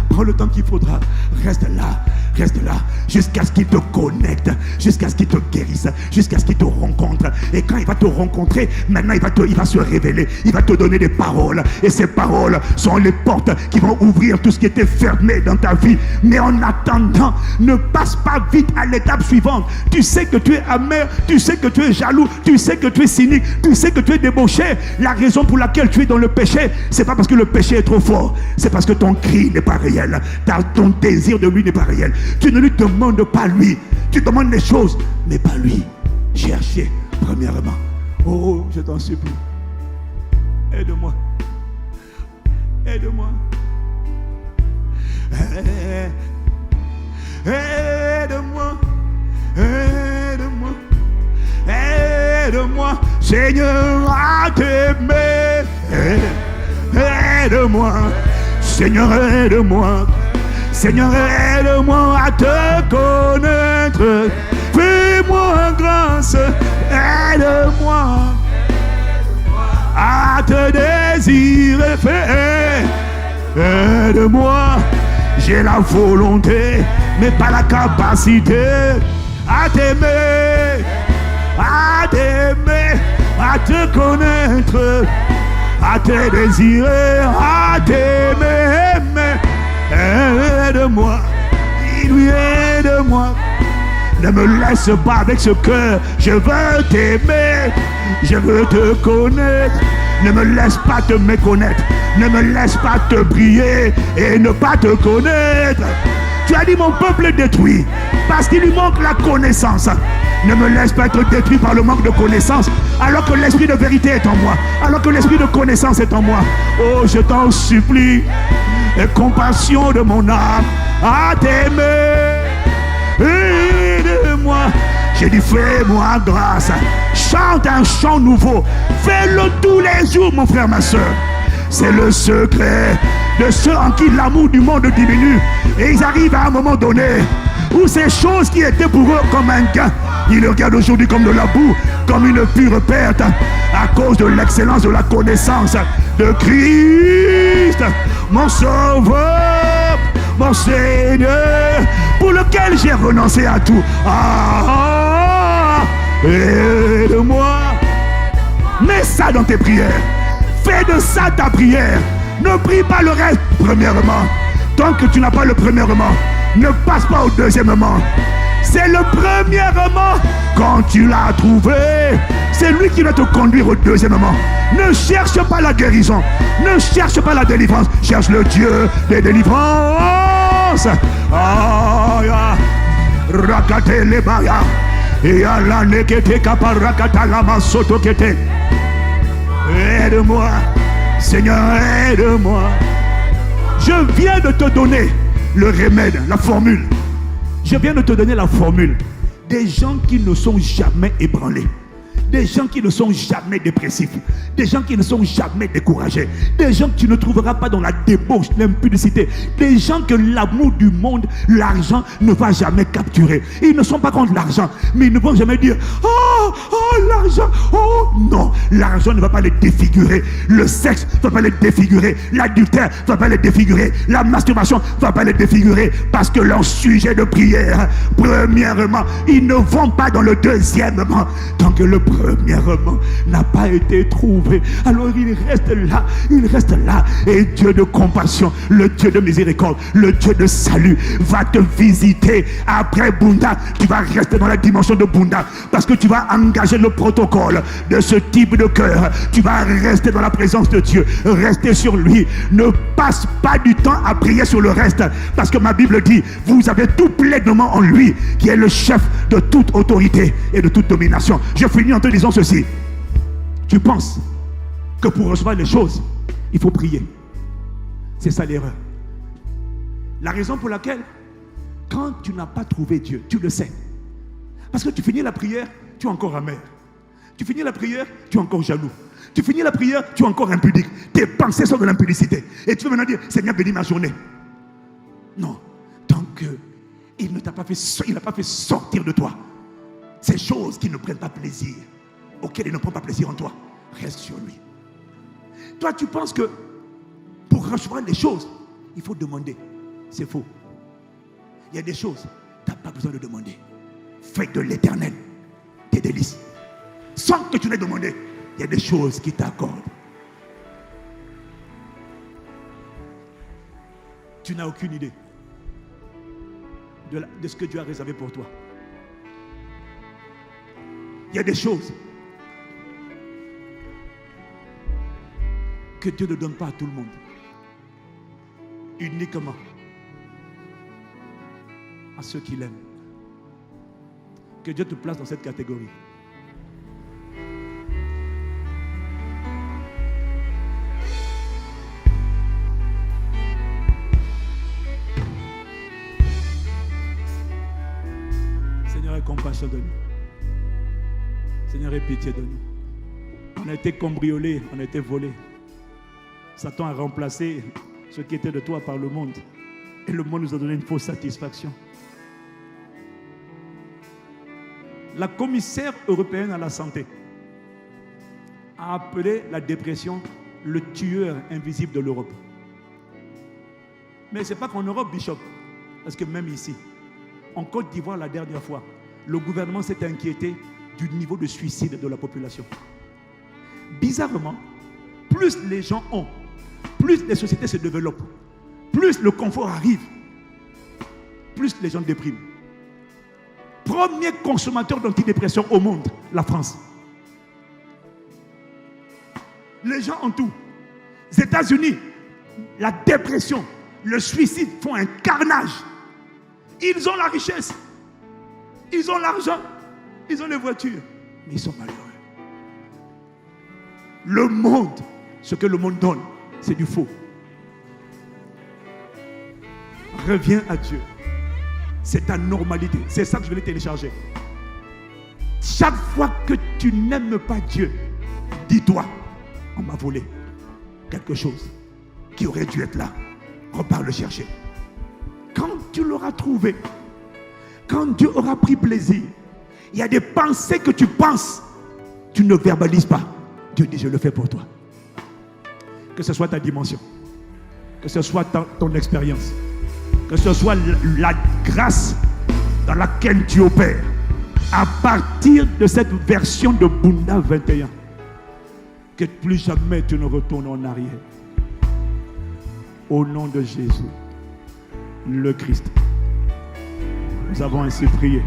Speaker 1: Prends le temps qu'il faudra. Reste là, jusqu'à ce qu'il te connecte, jusqu'à ce qu'il te guérisse, jusqu'à ce qu'il te rencontre. Et quand il va te rencontrer, maintenant il va se révéler, il va te donner des paroles. Et ces paroles sont les portes qui vont ouvrir tout ce qui était fermé dans ta vie. Mais en attendant, ne passe pas vite à l'étape suivante. Tu sais que tu es amer, tu sais que tu es jaloux, tu sais que tu es cynique, tu sais que tu es débauché. La raison pour laquelle tu es dans le péché, c'est pas parce que le péché est trop fort, c'est parce que ton cri n'est pas réel, ton désir de lui n'est pas réel. Tu ne lui demandes pas lui, tu demandes les choses, mais pas lui. Cherchez premièrement. Oh, je t'en supplie, aide-moi, aide-moi, aide-moi, aide-moi, aide-moi, Seigneur, à t'aimer. Aide-moi, Seigneur, aide-moi. Seigneur, aide-moi à te connaître. Fais-moi grâce. Aide-moi à te désirer. Aide-moi. J'ai la volonté, mais pas la capacité à t'aimer, à te connaître, à te désirer, à t'aimer. Aide-moi, dis-lui aide-moi. Ne me laisse pas avec ce cœur. Je veux t'aimer, je veux te connaître. Ne me laisse pas te méconnaître. Ne me laisse pas te briller et ne pas te connaître. Tu as dit mon peuple est détruit parce qu'il lui manque la connaissance. Ne me laisse pas être détruit par le manque de connaissance, alors que l'esprit de vérité est en moi, alors que l'esprit de connaissance est en moi. Oh, je t'en supplie, aie compassion de mon âme, à t'aimer. Aide-moi, J'ai dit, fais-moi grâce. Chante un chant nouveau. Fais-le tous les jours, mon frère, ma soeur. C'est le secret de ceux en qui l'amour du monde diminue. Et ils arrivent à un moment donné où ces choses qui étaient pour eux comme un gain, ils le regardent aujourd'hui comme de la boue, comme une pure perte, à cause de l'excellence de la connaissance de Christ, mon Sauveur, mon Seigneur, pour lequel j'ai renoncé à tout. Aide-moi. Mets ça dans tes prières. Fais de ça ta prière. Ne prie pas le reste premièrement. Tant que tu n'as pas le premièrement, ne passe pas au deuxièmement. C'est le premièrement. Quand tu l'as trouvé, c'est lui qui va te conduire au deuxièmement. Ne cherche pas la guérison. Ne cherche pas la délivrance. Cherche le Dieu des délivrances. Rakate lebaya. Et ala nekete kaparakata lama soto kete. Aide-moi, Seigneur, aide-moi. Je viens de te donner le remède, la formule. Je viens de te donner la formule. Des gens qui ne sont jamais ébranlés. Des gens qui ne sont jamais dépressifs. Des gens qui ne sont jamais découragés. Des gens que tu ne trouveras pas dans la débauche, l'impudicité. Des gens que l'amour du monde, l'argent ne va jamais capturer. Ils ne sont pas contre l'argent, mais ils ne vont jamais dire « Oh, l'argent, oh !» Non, l'argent ne va pas les défigurer. Le sexe ne va pas les défigurer. L'adultère ne va pas les défigurer. La masturbation ne va pas les défigurer. Parce que leur sujet de prière, premièrement, ils ne vont pas dans le deuxièmement. Tant que le premièrement n'a pas été trouvé, alors il reste là, et Dieu de compassion, le Dieu de miséricorde, le Dieu de salut va te visiter. Après Bunda, tu vas rester dans la dimension de Bunda, parce que tu vas engager le protocole de ce type de cœur. Tu vas rester dans la présence de Dieu, rester sur lui. Ne passe pas du temps à prier sur le reste, parce que ma Bible dit, vous avez tout pleinement en lui, qui est le chef de toute autorité et de toute domination. Je finis en te disant ceci. Tu penses que pour recevoir les choses, il faut prier. C'est ça l'erreur. La raison pour laquelle, quand tu n'as pas trouvé Dieu, tu le sais. Parce que tu finis la prière, tu es encore amer. Tu finis la prière, tu es encore jaloux. Tu finis la prière, tu es encore impudique. Tes pensées sont de l'impudicité. Et tu veux maintenant dire, Seigneur, bénis ma journée. Non. Tant qu'il n'a pas fait sortir de toi ces choses qui ne prennent pas plaisir, auxquelles il ne prend pas plaisir en toi, reste sur lui. Toi, tu penses que pour recevoir les choses, il faut demander. C'est faux. Il y a des choses, tu n'as pas besoin de demander. Fais de l'éternel tes délices. Sans que tu n'aies demandé, il y a des choses qui t'accordent. Tu n'as aucune idée de ce que Dieu a réservé pour toi. Il y a des choses que Dieu ne donne pas à tout le monde. Uniquement à ceux qui l'aiment. Que Dieu te place dans cette catégorie. Seigneur, aie compassion de nous. Seigneur, aie pitié de nous. On a été cambriolés, on a été volés. Satan a remplacé ce qui était de toi par le monde. Et le monde nous a donné une fausse satisfaction. La commissaire européenne à la santé a appelé la dépression le tueur invisible de l'Europe. Mais ce n'est pas qu'en Europe, Bishop, parce que même ici, en Côte d'Ivoire, la dernière fois, le gouvernement s'est inquiété du niveau de suicide de la population. Bizarrement, plus les gens ont, plus les sociétés se développent, plus le confort arrive, plus les gens dépriment. Premier consommateur d'antidépression au monde, la France. Les gens ont tout. Les États-Unis, la dépression, le suicide font un carnage. Ils ont la richesse, ils ont l'argent, ils ont les voitures, mais ils sont malheureux. Le monde, ce que le monde donne, c'est du faux. Reviens à Dieu. C'est ta normalité. C'est ça que je vais télécharger. Chaque fois que tu n'aimes pas Dieu, dis-toi, on m'a volé quelque chose qui aurait dû être là. Repars le chercher. Quand tu l'auras trouvé, quand Dieu aura pris plaisir, il y a des pensées que tu penses, tu ne verbalises pas. Dieu dit, je le fais pour toi. Que ce soit ta dimension, que ce soit ton expérience, que ce soit la grâce dans laquelle tu opères. À partir de cette version de Bunda 21, que plus jamais tu ne retournes en arrière. Au nom de Jésus, le Christ. Nous avons ainsi prié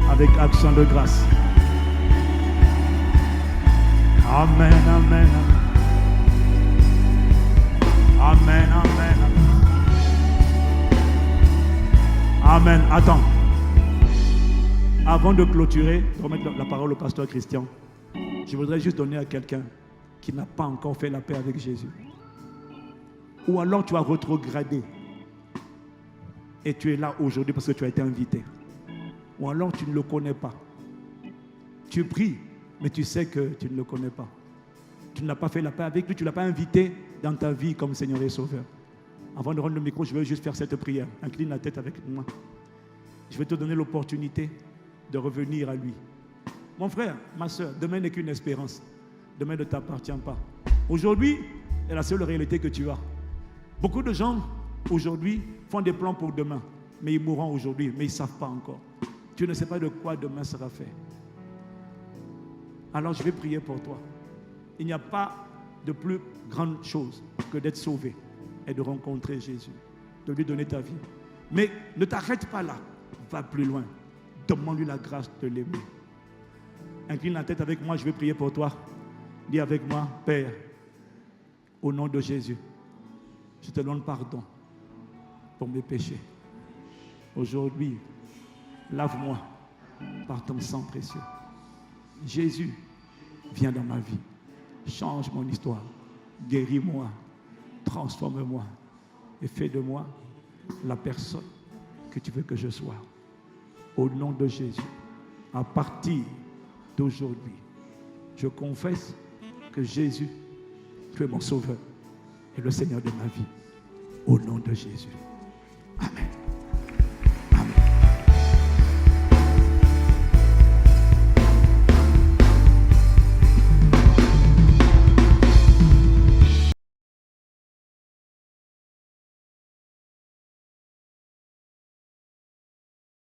Speaker 1: avec action de grâce. Amen, amen, amen. Amen, amen, amen. Amen. Attends. Avant de clôturer, de remettre la parole au pasteur Christian, je voudrais juste donner à quelqu'un qui n'a pas encore fait la paix avec Jésus. Ou alors tu as rétrogradé et tu es là aujourd'hui parce que tu as été invité. Ou alors tu ne le connais pas. Tu pries, mais tu sais que tu ne le connais pas. Tu n'as pas fait la paix avec lui, tu ne l'as pas invité dans ta vie comme Seigneur et Sauveur. Avant de rendre le micro, je veux juste faire cette prière. Incline la tête avec moi. Je vais te donner l'opportunité de revenir à lui. Mon frère, ma soeur, demain n'est qu'une espérance. Demain ne t'appartient pas. Aujourd'hui est la seule réalité que tu as. Beaucoup de gens, aujourd'hui, font des plans pour demain. Mais ils mourront aujourd'hui, mais ils ne savent pas encore. Tu ne sais pas de quoi demain sera fait. Alors je vais prier pour toi. Il n'y a pas de plus grande chose que d'être sauvé et de rencontrer Jésus, de lui donner ta vie. Mais ne t'arrête pas là. Va plus loin. Demande-lui la grâce de l'aimer. Incline la tête avec moi, je vais prier pour toi. Dis avec moi, Père, au nom de Jésus, je te demande pardon pour mes péchés. Aujourd'hui, lave-moi par ton sang précieux. Jésus, viens dans ma vie. Change mon histoire. Guéris-moi. Transforme-moi. Et fais de moi la personne que tu veux que je sois. Au nom de Jésus, à partir d'aujourd'hui, je confesse que Jésus, tu es mon sauveur et le Seigneur de ma vie. Au nom de Jésus. Amen.